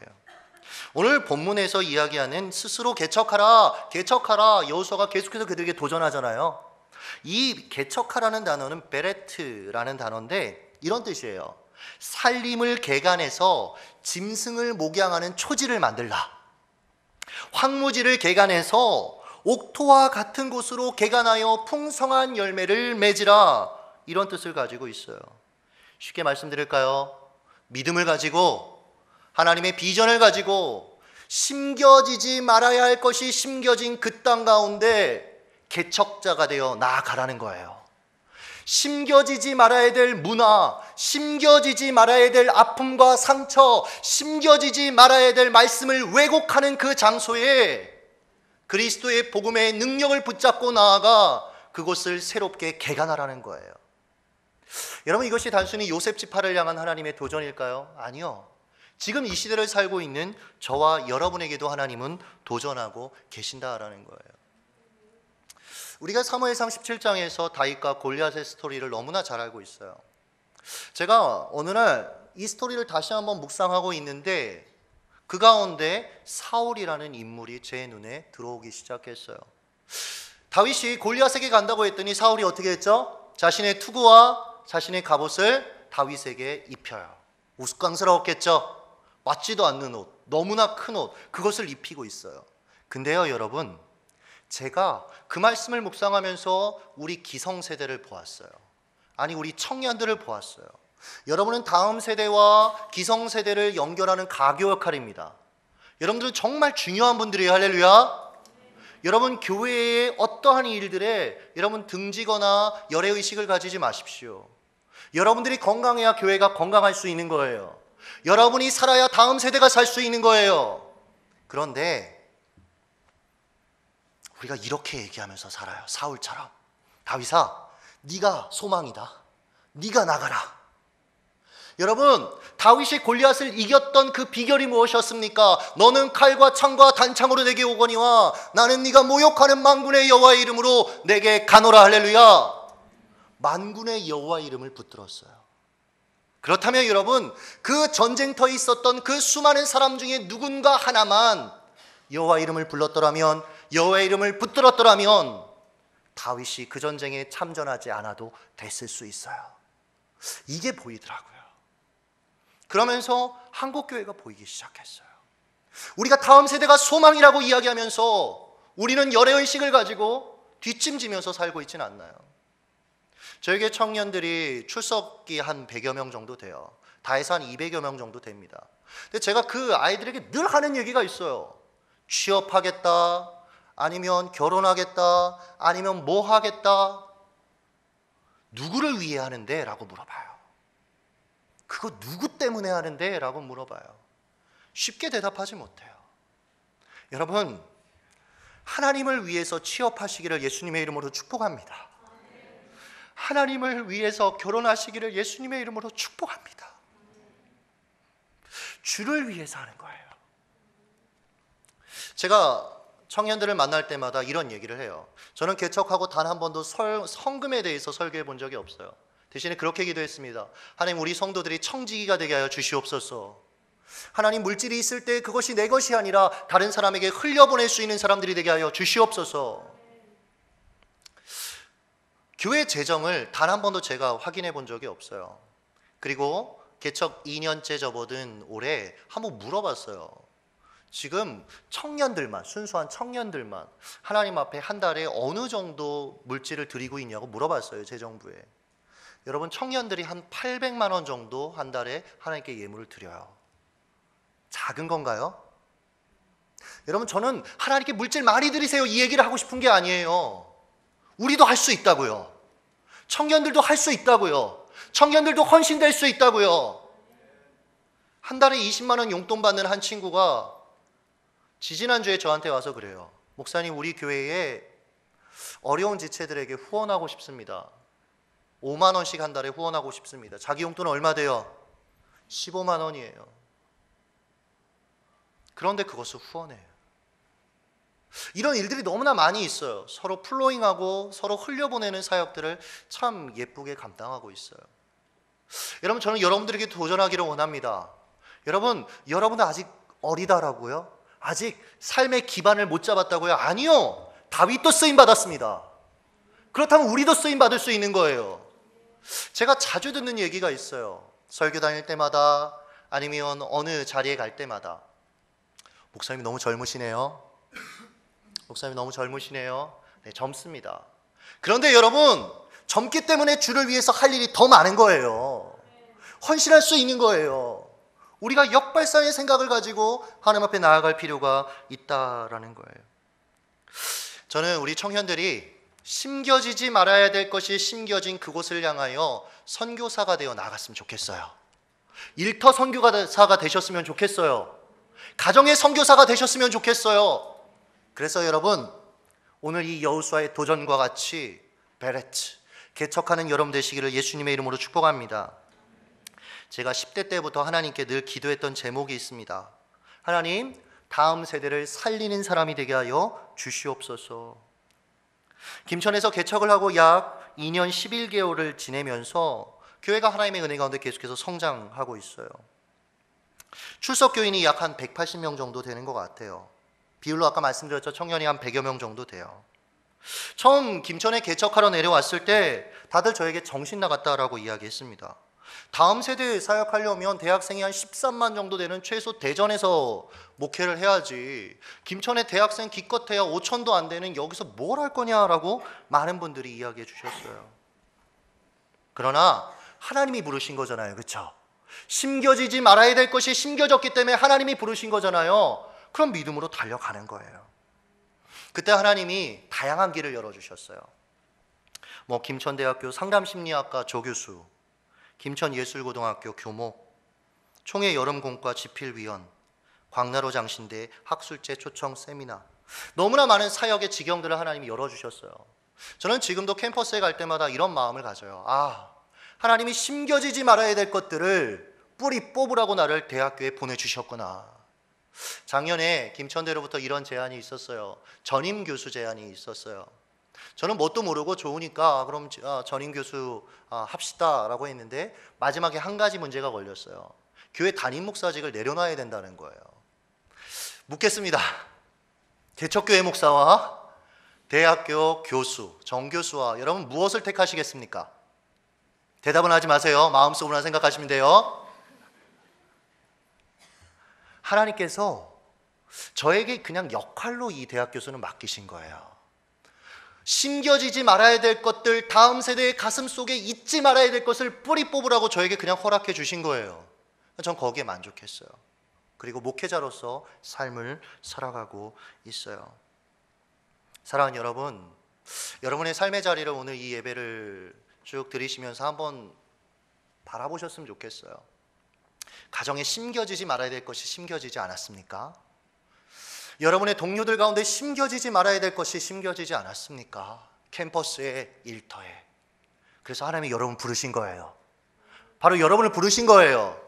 오늘 본문에서 이야기하는 스스로 개척하라 여호수아가 계속해서 그들에게 도전하잖아요. 이 개척하라는 단어는 베레트라는 단어인데 이런 뜻이에요. 살림을 개간해서 짐승을 목양하는 초지를 만들라, 황무지를 개간해서 옥토와 같은 곳으로 개간하여 풍성한 열매를 맺으라, 이런 뜻을 가지고 있어요. 쉽게 말씀드릴까요? 믿음을 가지고, 하나님의 비전을 가지고 심겨지지 말아야 할 것이 심겨진 그 땅 가운데 개척자가 되어 나아가라는 거예요. 심겨지지 말아야 될 문화, 심겨지지 말아야 될 아픔과 상처, 심겨지지 말아야 될 말씀을 왜곡하는 그 장소에 그리스도의 복음의 능력을 붙잡고 나아가 그곳을 새롭게 개간하라는 거예요. 여러분, 이것이 단순히 요셉 지파를 향한 하나님의 도전일까요? 아니요. 지금 이 시대를 살고 있는 저와 여러분에게도 하나님은 도전하고 계신다라는 거예요. 우리가 사무엘상 17장에서 다윗과 골리앗의 스토리를 너무나 잘 알고 있어요. 제가 어느 날 이 스토리를 다시 한번 묵상하고 있는데 그 가운데 사울이라는 인물이 제 눈에 들어오기 시작했어요. 다윗이 골리앗에게 간다고 했더니 사울이 어떻게 했죠? 자신의 투구와 자신의 갑옷을 다윗에게 입혀요. 우스꽝스러웠겠죠? 맞지도 않는 옷, 너무나 큰 옷, 그것을 입히고 있어요. 근데요 여러분, 제가 그 말씀을 묵상하면서 우리 기성세대를 보았어요. 아니, 우리 청년들을 보았어요. 여러분은 다음 세대와 기성세대를 연결하는 가교 역할입니다. 여러분들은 정말 중요한 분들이에요. 할렐루야. 여러분, 교회의 어떠한 일들에 여러분 등지거나 열애의식을 가지지 마십시오. 여러분들이 건강해야 교회가 건강할 수 있는 거예요. 여러분이 살아야 다음 세대가 살 수 있는 거예요. 그런데 우리가 이렇게 얘기하면서 살아요. 사울처럼. 다윗아, 네가 소망이다. 네가 나가라. 여러분, 다윗이 골리앗을 이겼던 그 비결이 무엇이었습니까? 너는 칼과 창과 단창으로 내게 오거니와 나는 네가 모욕하는 만군의 여호와의 이름으로 내게 가노라. 할렐루야. 만군의 여호와의 이름을 붙들었어요. 그렇다면 여러분, 그 전쟁터에 있었던 그 수많은 사람 중에 누군가 하나만 여호와의 이름을 불렀더라면, 여호와의 이름을 붙들었더라면 다윗이 그 전쟁에 참전하지 않아도 됐을 수 있어요. 이게 보이더라고요. 그러면서 한국교회가 보이기 시작했어요. 우리가 다음 세대가 소망이라고 이야기하면서 우리는 열애의식을 가지고 뒷짐지면서 살고 있지는 않나요? 저에게 청년들이 출석이 한 100여 명 정도 돼요. 다 해서 한 200여 명 정도 됩니다. 근데 제가 그 아이들에게 늘 하는 얘기가 있어요. 취업하겠다, 아니면 결혼하겠다, 아니면 뭐 하겠다. 누구를 위해 하는데? 라고 물어봐요. 그거 누구 때문에 하는데? 라고 물어봐요. 쉽게 대답하지 못해요. 여러분, 하나님을 위해서 취업하시기를 예수님의 이름으로 축복합니다. 하나님을 위해서 결혼하시기를 예수님의 이름으로 축복합니다. 주를 위해서 하는 거예요. 제가 청년들을 만날 때마다 이런 얘기를 해요. 저는 개척하고 단 한 번도 성금에 대해서 설교해 본 적이 없어요. 대신에 그렇게 기도했습니다. 하나님, 우리 성도들이 청지기가 되게 하여 주시옵소서. 하나님, 물질이 있을 때 그것이 내 것이 아니라 다른 사람에게 흘려보낼 수 있는 사람들이 되게 하여 주시옵소서. 교회 재정을 단 한 번도 제가 확인해 본 적이 없어요. 그리고 개척 2년째 접어든 올해 한번 물어봤어요. 지금 청년들만, 순수한 청년들만 하나님 앞에 한 달에 어느 정도 물질을 드리고 있냐고 물어봤어요, 재정부에. 여러분, 청년들이 한 800만 원 정도 한 달에 하나님께 예물을 드려요. 작은 건가요? 여러분, 저는 하나님께 물질 많이 드리세요 이 얘기를 하고 싶은 게 아니에요. 우리도 할 수 있다고요. 청년들도 할 수 있다고요. 청년들도 헌신될 수 있다고요. 한 달에 20만 원 용돈 받는 한 친구가 지지난주에 저한테 와서 그래요. 목사님, 우리 교회에 어려운 지체들에게 후원하고 싶습니다. 5만 원씩 한 달에 후원하고 싶습니다. 자기 용돈은 얼마 돼요? 15만 원이에요. 그런데 그것을 후원해요. 이런 일들이 너무나 많이 있어요. 서로 플로잉하고 서로 흘려보내는 사역들을 참 예쁘게 감당하고 있어요. 여러분, 저는 여러분들에게 도전하기를 원합니다. 여러분은 아직 어리다라고요? 아직 삶의 기반을 못 잡았다고요? 아니요. 다윗도 쓰임 받았습니다. 그렇다면 우리도 쓰임 받을 수 있는 거예요. 제가 자주 듣는 얘기가 있어요. 설교 다닐 때마다, 아니면 어느 자리에 갈 때마다, 목사님이 너무 젊으시네요. 목사님이 너무 젊으시네요. 네, 젊습니다. 그런데 여러분, 젊기 때문에 주를 위해서 할 일이 더 많은 거예요. 헌신할 수 있는 거예요. 우리가 역발상의 생각을 가지고 하나님 앞에 나아갈 필요가 있다라는 거예요. 저는 우리 청년들이 심겨지지 말아야 될 것이 심겨진 그곳을 향하여 선교사가 되어 나갔으면 좋겠어요. 일터 선교사가 되셨으면 좋겠어요. 가정의 선교사가 되셨으면 좋겠어요. 그래서 여러분, 오늘 이 여호수아의 도전과 같이 베레트 개척하는 여러분 되시기를 예수님의 이름으로 축복합니다. 제가 10대 때부터 하나님께 늘 기도했던 제목이 있습니다. 하나님, 다음 세대를 살리는 사람이 되게 하여 주시옵소서. 김천에서 개척을 하고 약 2년 11개월을 지내면서 교회가 하나님의 은혜 가운데 계속해서 성장하고 있어요. 출석 교인이 약 한 180명 정도 되는 것 같아요. 비율로 아까 말씀드렸죠. 청년이 한 100여 명 정도 돼요. 처음 김천에 개척하러 내려왔을 때 다들 저에게 정신 나갔다라고 이야기했습니다. 다음 세대에 사역하려면 대학생이 한 13만 정도 되는 최소 대전에서 목회를 해야지, 김천의 대학생 기껏해야 5천도 안 되는 여기서 뭘 할 거냐라고 많은 분들이 이야기해 주셨어요. 그러나 하나님이 부르신 거잖아요. 그렇죠? 심겨지지 말아야 될 것이 심겨졌기 때문에 하나님이 부르신 거잖아요. 그럼 믿음으로 달려가는 거예요. 그때 하나님이 다양한 길을 열어주셨어요. 김천대학교 상담심리학과 조교수, 김천예술고등학교 교목, 총회 여름공과 집필위원, 광나로 장신대 학술제 초청 세미나, 너무나 많은 사역의 지경들을 하나님이 열어주셨어요. 저는 지금도 캠퍼스에 갈 때마다 이런 마음을 가져요. 하나님이 심겨지지 말아야 될 것들을 뿌리 뽑으라고 나를 대학교에 보내주셨구나. 작년에 김천대로부터 이런 제안이 있었어요. 전임 교수 제안이 있었어요. 저는 뭣도 모르고 좋으니까 그럼 전임 교수 합시다 라고 했는데 마지막에 한 가지 문제가 걸렸어요. 교회 담임 목사직을 내려놔야 된다는 거예요. 묻겠습니다. 개척교회 목사와 대학교 교수, 정교수와 여러분 무엇을 택하시겠습니까? 대답은 하지 마세요. 마음속으로만 생각하시면 돼요. 하나님께서 저에게 그냥 역할로 이 대학 교수는 맡기신 거예요. 심겨지지 말아야 될 것들, 다음 세대의 가슴 속에 잊지 말아야 될 것을 뿌리 뽑으라고 저에게 그냥 허락해 주신 거예요. 전 거기에 만족했어요. 그리고 목회자로서 삶을 살아가고 있어요. 사랑하는 여러분, 여러분의 삶의 자리를 오늘 이 예배를 쭉 들으시면서 한번 바라보셨으면 좋겠어요. 가정에 심겨지지 말아야 될 것이 심겨지지 않았습니까? 여러분의 동료들 가운데 심겨지지 말아야 될 것이 심겨지지 않았습니까? 캠퍼스의 일터에. 그래서 하나님이 여러분 부르신 거예요. 바로 여러분을 부르신 거예요.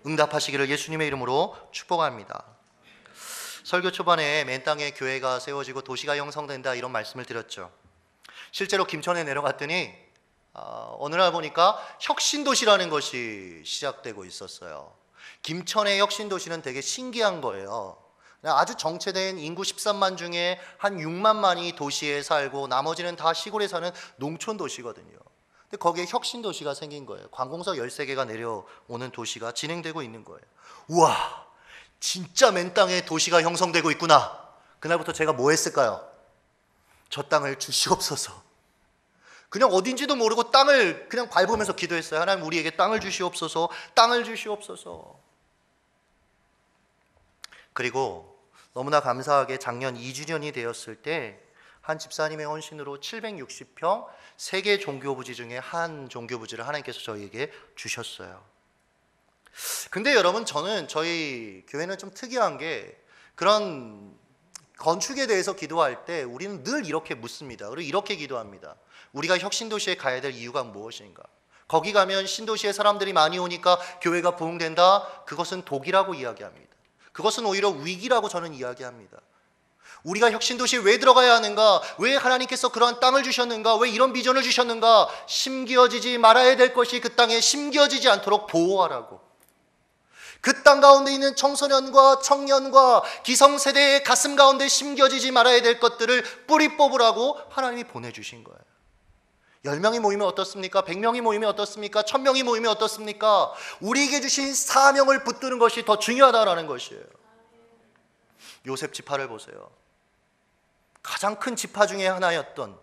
응답하시기를 예수님의 이름으로 축복합니다. 설교 초반에 맨 땅에 교회가 세워지고 도시가 형성된다 이런 말씀을 드렸죠. 실제로 김천에 내려갔더니 어느 날 보니까 혁신도시라는 것이 시작되고 있었어요. 김천의 혁신도시는 되게 신기한 거예요. 아주 정체된 인구 13만 중에 한 6만만이 도시에 살고 나머지는 다 시골에 사는 농촌도시거든요. 근데 거기에 혁신도시가 생긴 거예요. 관공서 13개가 내려오는 도시가 진행되고 있는 거예요. 우와, 진짜 맨 땅에 도시가 형성되고 있구나. 그날부터 제가 뭐 했을까요? 저 땅을 주시옵소서. 그냥 어딘지도 모르고 땅을 그냥 밟으면서 기도했어요. 하나님, 우리에게 땅을 주시옵소서, 땅을 주시옵소서. 그리고 너무나 감사하게 작년 2주년이 되었을 때 한 집사님의 헌신으로 760평 3개 종교부지 중에 한 종교부지를 하나님께서 저희에게 주셨어요. 근데 여러분, 저희 교회는 좀 특이한 게, 그런 건축에 대해서 기도할 때 우리는 늘 이렇게 묻습니다. 그리고 이렇게 기도합니다. 우리가 혁신도시에 가야 될 이유가 무엇인가? 거기 가면 신도시에 사람들이 많이 오니까 교회가 부흥된다? 그것은 독이라고 이야기합니다. 그것은 오히려 위기라고 저는 이야기합니다. 우리가 혁신도시에 왜 들어가야 하는가? 왜 하나님께서 그러한 땅을 주셨는가? 왜 이런 비전을 주셨는가? 심겨지지 말아야 될 것이 그 땅에 심겨지지 않도록 보호하라고. 그 땅 가운데 있는 청소년과 청년과 기성세대의 가슴 가운데 심겨지지 말아야 될 것들을 뿌리 뽑으라고 하나님이 보내주신 거예요. 10명이 모이면 어떻습니까? 100명이 모이면 어떻습니까? 1000명이 모이면 어떻습니까? 우리에게 주신 사명을 붙드는 것이 더 중요하다는 것이에요. 요셉 지파를 보세요. 가장 큰 지파 중에 하나였던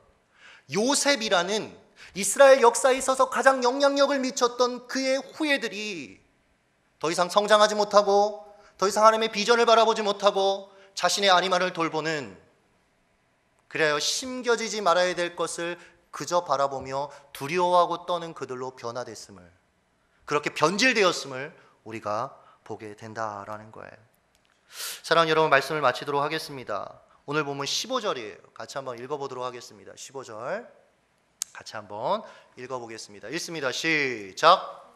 요셉이라는 이스라엘 역사에 있어서 가장 영향력을 미쳤던 그의 후예들이 더 이상 성장하지 못하고 더 이상 하나님의 비전을 바라보지 못하고 자신의 아니마를 돌보는, 그래야 심겨지지 말아야 될 것을 그저 바라보며 두려워하고 떠는 그들로 변화됐음을, 그렇게 변질되었음을 우리가 보게 된다라는 거예요. 사랑하는 여러분, 말씀을 마치도록 하겠습니다. 오늘 본문 15절이에요. 같이 한번 읽어보도록 하겠습니다. 15절 같이 한번 읽어보겠습니다. 읽습니다. 시작.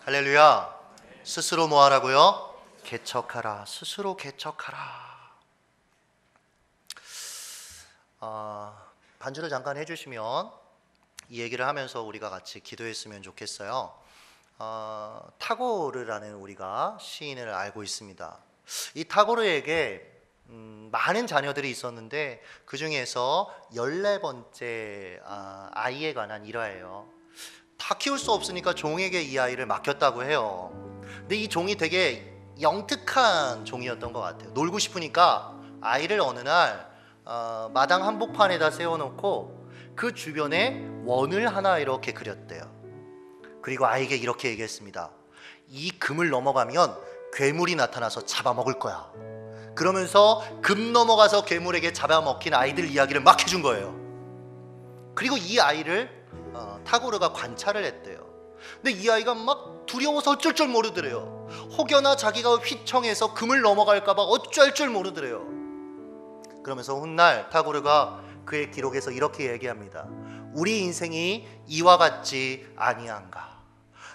할렐루야. 스스로 뭐 하라고요? 개척하라. 스스로 개척하라. 반주를 잠깐 해주시면 이 얘기를 하면서 우리가 같이 기도했으면 좋겠어요. 타고르라는 우리가 시인을 알고 있습니다. 이 타고르에게 많은 자녀들이 있었는데 그 중에서 14번째 아이에 관한 일화예요. 다 키울 수 없으니까 종에게 이 아이를 맡겼다고 해요. 근데 이 종이 되게 영특한 종이었던 것 같아요. 놀고 싶으니까 아이를 어느 날 마당 한복판에다 세워놓고 그 주변에 원을 하나 이렇게 그렸대요. 그리고 아이에게 이렇게 얘기했습니다. 이 금을 넘어가면 괴물이 나타나서 잡아먹을 거야. 그러면서 금 넘어가서 괴물에게 잡아먹힌 아이들 이야기를 막 해준 거예요. 그리고 이 아이를 타고르가 관찰을 했대요. 근데 이 아이가 막 두려워서 어쩔 줄 모르더래요. 혹여나 자기가 휘청해서 금을 넘어갈까 봐 어쩔 줄 모르더래요. 그러면서 훗날 타고르가 그의 기록에서 이렇게 얘기합니다. 우리 인생이 이와 같지 아니한가.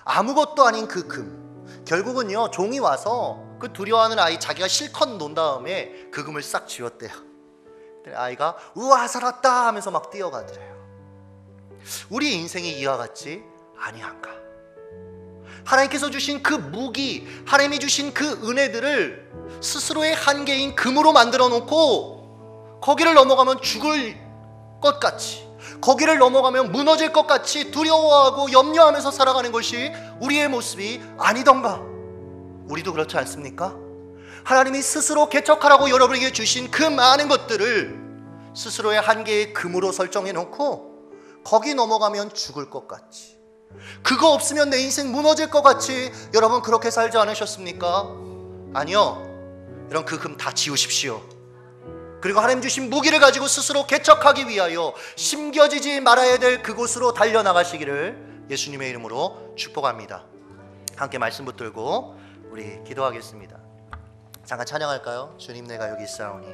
아무것도 아닌 그 금, 결국은요 종이 와서 그 두려워하는 아이 자기가 실컷 논 다음에 그 금을 싹 쥐었대요. 아이가 우와 살았다 하면서 막 뛰어가더래요. 우리 인생이 이와 같지 아니한가. 하나님께서 주신 그 무기, 하나님이 주신 그 은혜들을 스스로의 한계인 금으로 만들어 놓고 거기를 넘어가면 죽을 것 같이, 거기를 넘어가면 무너질 것 같이 두려워하고 염려하면서 살아가는 것이 우리의 모습이 아니던가. 우리도 그렇지 않습니까? 하나님이 스스로 개척하라고 여러분에게 주신 그 많은 것들을 스스로의 한계의 금으로 설정해 놓고 거기 넘어가면 죽을 것 같이, 그거 없으면 내 인생 무너질 것 같이 여러분 그렇게 살지 않으셨습니까? 아니요. 여러분 그 금 다 지우십시오. 그리고 하나님 주신 무기를 가지고 스스로 개척하기 위하여 심겨지지 말아야 될 그곳으로 달려나가시기를 예수님의 이름으로 축복합니다. 함께 말씀 붙들고 우리 기도하겠습니다. 잠깐 찬양할까요? 주님 내가 여기 있사오니.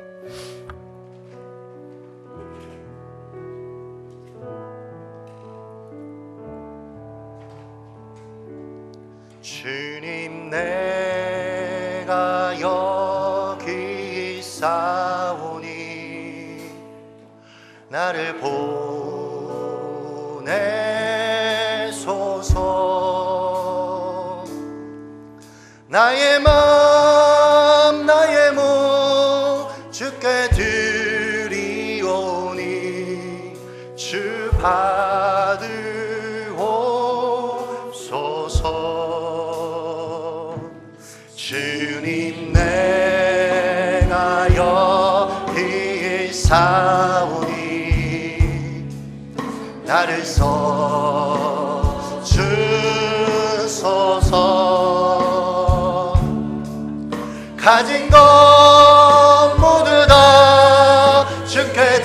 주님 내가 여기 있사오니 나를 보내소서. 나의 마음 나의 몸 주께 드리오니 주 받으옵소서. 주님 내가 여기 있사오니 나를 써주소서. 가진 것 모두 다 주께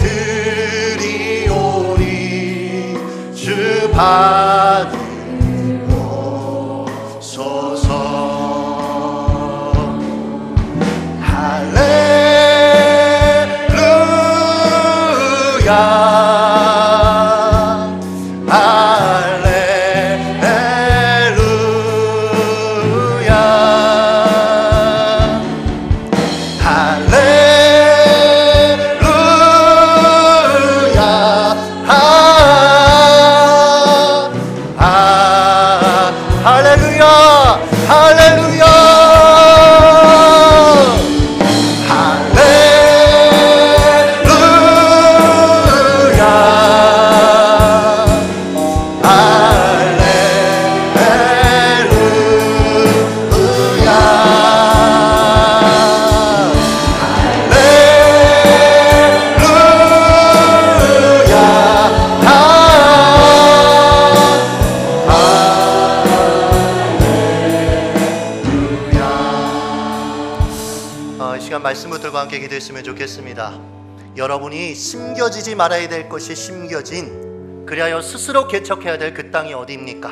드리오니 주 받으옵소서. 할렐루야. 말씀 붙들고 함께 기도했으면 좋겠습니다. 여러분이 심겨지지 말아야 될 것이 심겨진, 그리하여 스스로 개척해야 될 그 땅이 어디입니까?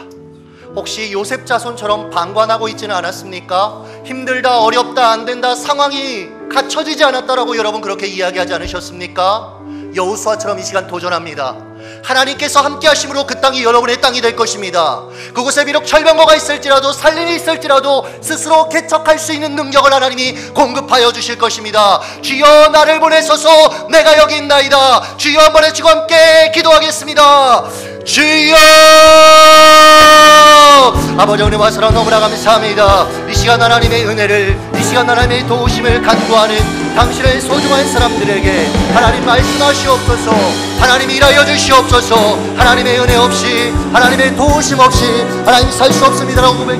혹시 요셉 자손처럼 방관하고 있지는 않았습니까? 힘들다, 어렵다, 안 된다, 상황이 갖춰지지 않았다라고 여러분 그렇게 이야기하지 않으셨습니까? 여호수아처럼 이 시간 도전합니다. 하나님께서 함께 하심으로 그 땅이 여러분의 땅이 될 것입니다. 그곳에 비록 철병거가 있을지라도 살림이 있을지라도 스스로 개척할 수 있는 능력을 하나님이 공급하여 주실 것입니다. 주여 나를 보내소서, 내가 여기 있나이다. 주여 한번 외치고 함께 기도하겠습니다. 주여, 아버지 은혜와 사랑 너무나 감사합니다. 이 시간 하나님의 은혜를, 이 시간 하나님의 도우심을 간구하는 당신의 소중한 사람들에게 하나님 말씀하시옵소서. 하나님 일하여 주시옵소서. 하나님의 은혜 없이, 하나님의 도우심 없이 하나님 살 수 없습니다라고 고백.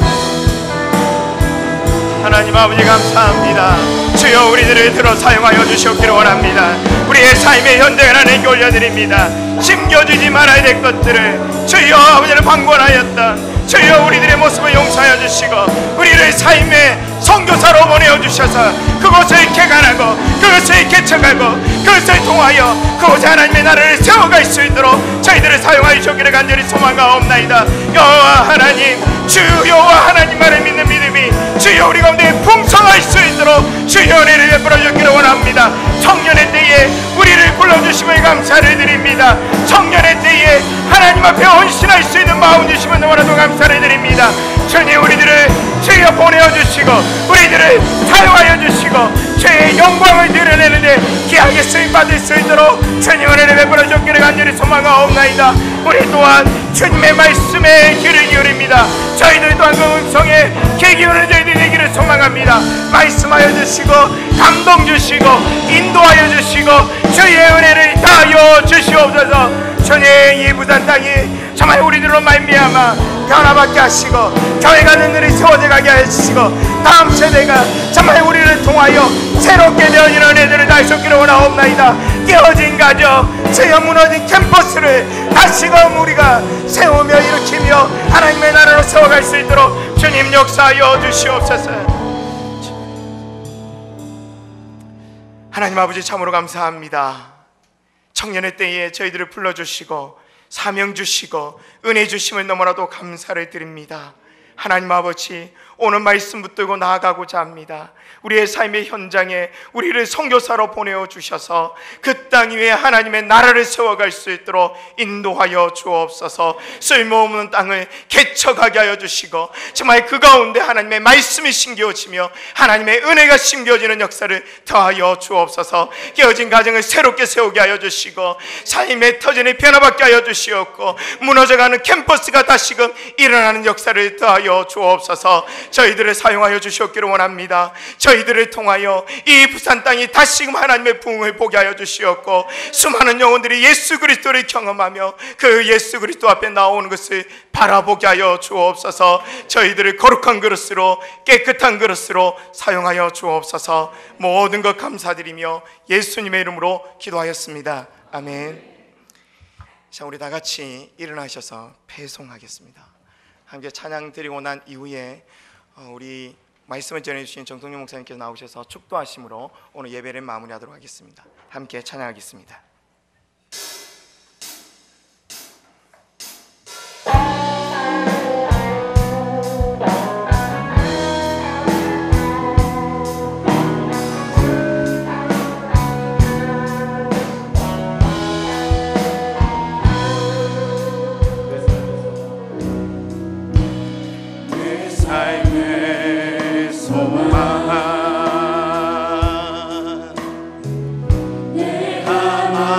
하나님 아버지 감사합니다. 주여 우리들을 들어 사용하여 주시옵기를 원합니다. 우리의 삶의 현장을 하나님께 올려드립니다. 심겨지지 말아야 될 것들을 주여 아버지를 방관하였던 주여 우리들의 모습을 용서하여 주시고 우리를 삶의 선교사로 보내어 주셔서 그곳을 개간하고 그것을 개척하고 그것을 통하여 그곳에 하나님의 나라를 세워갈 수 있도록 저희들을 사용하여 주시기를 간절히 소망하옵나이다. 여호와 하나님, 주 여호와 하나님만을 믿는 믿음이 주여 우리 가운데 풍성할 수 있도록 주여 은혜를 베풀어 주기를 원합니다. 청년의 때에 우리를 불러주심을 감사를 드립니다. 청년의 때에 하나님 앞에 헌신할 수 있는 마음 주시면 너무나도 감사를 드립니다. 주님 우리들을 주여 보내어 주시고 우리들을 사용하여 주시고 주의 영광을 드러내는데 귀하게 쓰임받을 수 있도록 주님 은혜를 베풀어 주기를 간절히 소망하옵나이다. 우리 또한 주님의 말씀에 귀를 기울입니다. 저희들 또한 그 음성에 귀 기울이는 저희들이 되기를 소망합니다. 말씀하여 주시고 감동 주시고 인도하여 주시고 주의 은혜를 다하여 주시옵소서. 주님 이 부산 땅이 정말 우리들로 말미암아 변화받게 하시고 교회가 늘늘이 세워져 가게 하시고 다음 세대가 정말 우리를 통하여 새롭게 되어지는 은혜들을 다하셨기를 원하옵나이다. 깨어진 가정, 주여 무너진 캠퍼스를 다시금 우리가 세우며 일으키며 하나님의 나라로 세워갈 수 있도록 주님 역사하여 주시옵소서. 하나님 아버지 참으로 감사합니다. 청년의 때에 저희들을 불러주시고 사명 주시고 은혜 주심을 너무나도 감사를 드립니다. 하나님 아버지, 오늘 말씀 붙들고 나아가고자 합니다. 우리의 삶의 현장에 우리를 선교사로 보내어 주셔서 그 땅 위에 하나님의 나라를 세워갈 수 있도록 인도하여 주옵소서. 쓸모없는 땅을 개척하게 하여 주시고 정말 그 가운데 하나님의 말씀이 심겨지며 하나님의 은혜가 심겨지는 역사를 더하여 주옵소서. 깨어진 가정을 새롭게 세우게 하여 주시고 삶의 터전이 변화받게 하여 주시옵고 무너져가는 캠퍼스가 다시금 일어나는 역사를 더하여 주옵소서. 저희들을 사용하여 주시옵기를 원합니다. 저희들을 통하여 이 부산 땅이 다시금 하나님의 부흥을 보게 하여 주시옵고 수많은 영혼들이 예수 그리스도를 경험하며 그 예수 그리스도 앞에 나오는 것을 바라보게 하여 주옵소서. 저희들을 거룩한 그릇으로 깨끗한 그릇으로 사용하여 주옵소서. 모든 것 감사드리며 예수님의 이름으로 기도하였습니다. 아멘. 자, 우리 다 같이 일어나셔서 배송하겠습니다. 함께 찬양 드리고 난 이후에 우리 말씀을 전해주신 정성용 목사님께서 나오셔서 축도하심으로 오늘 예배를 마무리하도록 하겠습니다. 함께 찬양하겠습니다. 내가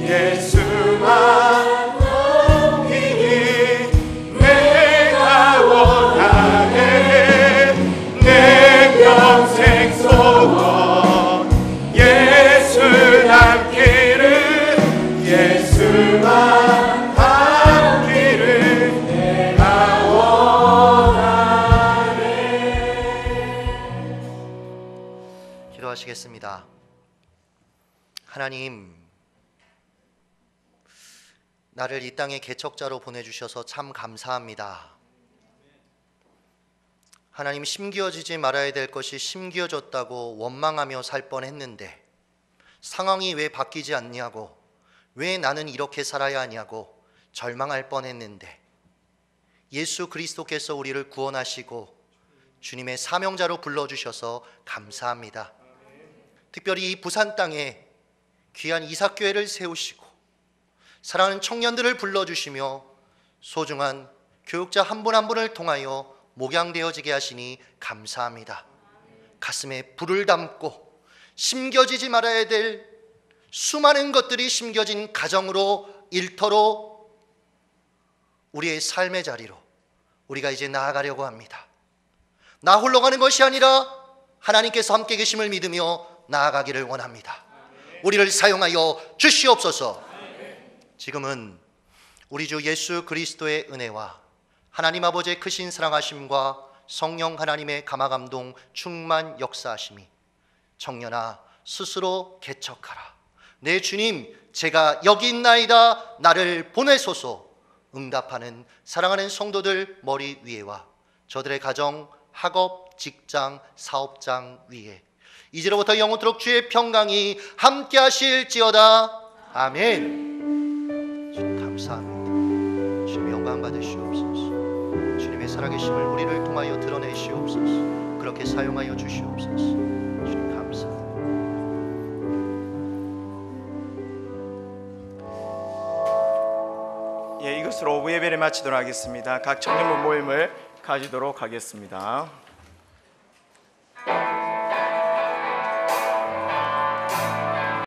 예수만 높이기 내가 원하네. 내 평생 소원 예수 닮기를, 예수만 닮기를 내가 원하네. 기도하시겠습니다. 하나님, 나를 이 땅의 개척자로 보내주셔서 참 감사합니다. 하나님, 심기어지지 말아야 될 것이 심기어졌다고 원망하며 살 뻔했는데 상황이 왜 바뀌지 않냐고, 왜 나는 이렇게 살아야 하냐고 절망할 뻔했는데 예수 그리스도께서 우리를 구원하시고 주님의 사명자로 불러주셔서 감사합니다. 특별히 이 부산 땅에 귀한 이삭교회를 세우시고 사랑하는 청년들을 불러주시며 소중한 교육자 한 분 한 분을 통하여 목양되어지게 하시니 감사합니다. 가슴에 불을 담고 심겨지지 말아야 될 수많은 것들이 심겨진 가정으로, 일터로, 우리의 삶의 자리로 우리가 이제 나아가려고 합니다. 나 홀로 가는 것이 아니라 하나님께서 함께 계심을 믿으며 나아가기를 원합니다. 우리를 사용하여 주시옵소서. 지금은 우리 주 예수 그리스도의 은혜와 하나님 아버지의 크신 사랑하심과 성령 하나님의 감화감동 충만 역사하심이, 청년아 스스로 개척하라, 내 주님 제가 여기 있나이다 나를 보내소서 응답하는 사랑하는 성도들 머리 위에와 저들의 가정, 학업, 직장, 사업장 위에 이제로부터 영원토록 주의 평강이 함께 하실지어다. 아멘. 주님 감사합니다. 주님 영광 받으시옵소서. 주님의 살아계심을 우리를 통하여 드러내시옵소서. 그렇게 사용하여 주시옵소서. 주님 감사합니다. 예, 이것으로 오후 예배를 마치도록 하겠습니다. 각 청년부 모임을 가지도록 하겠습니다.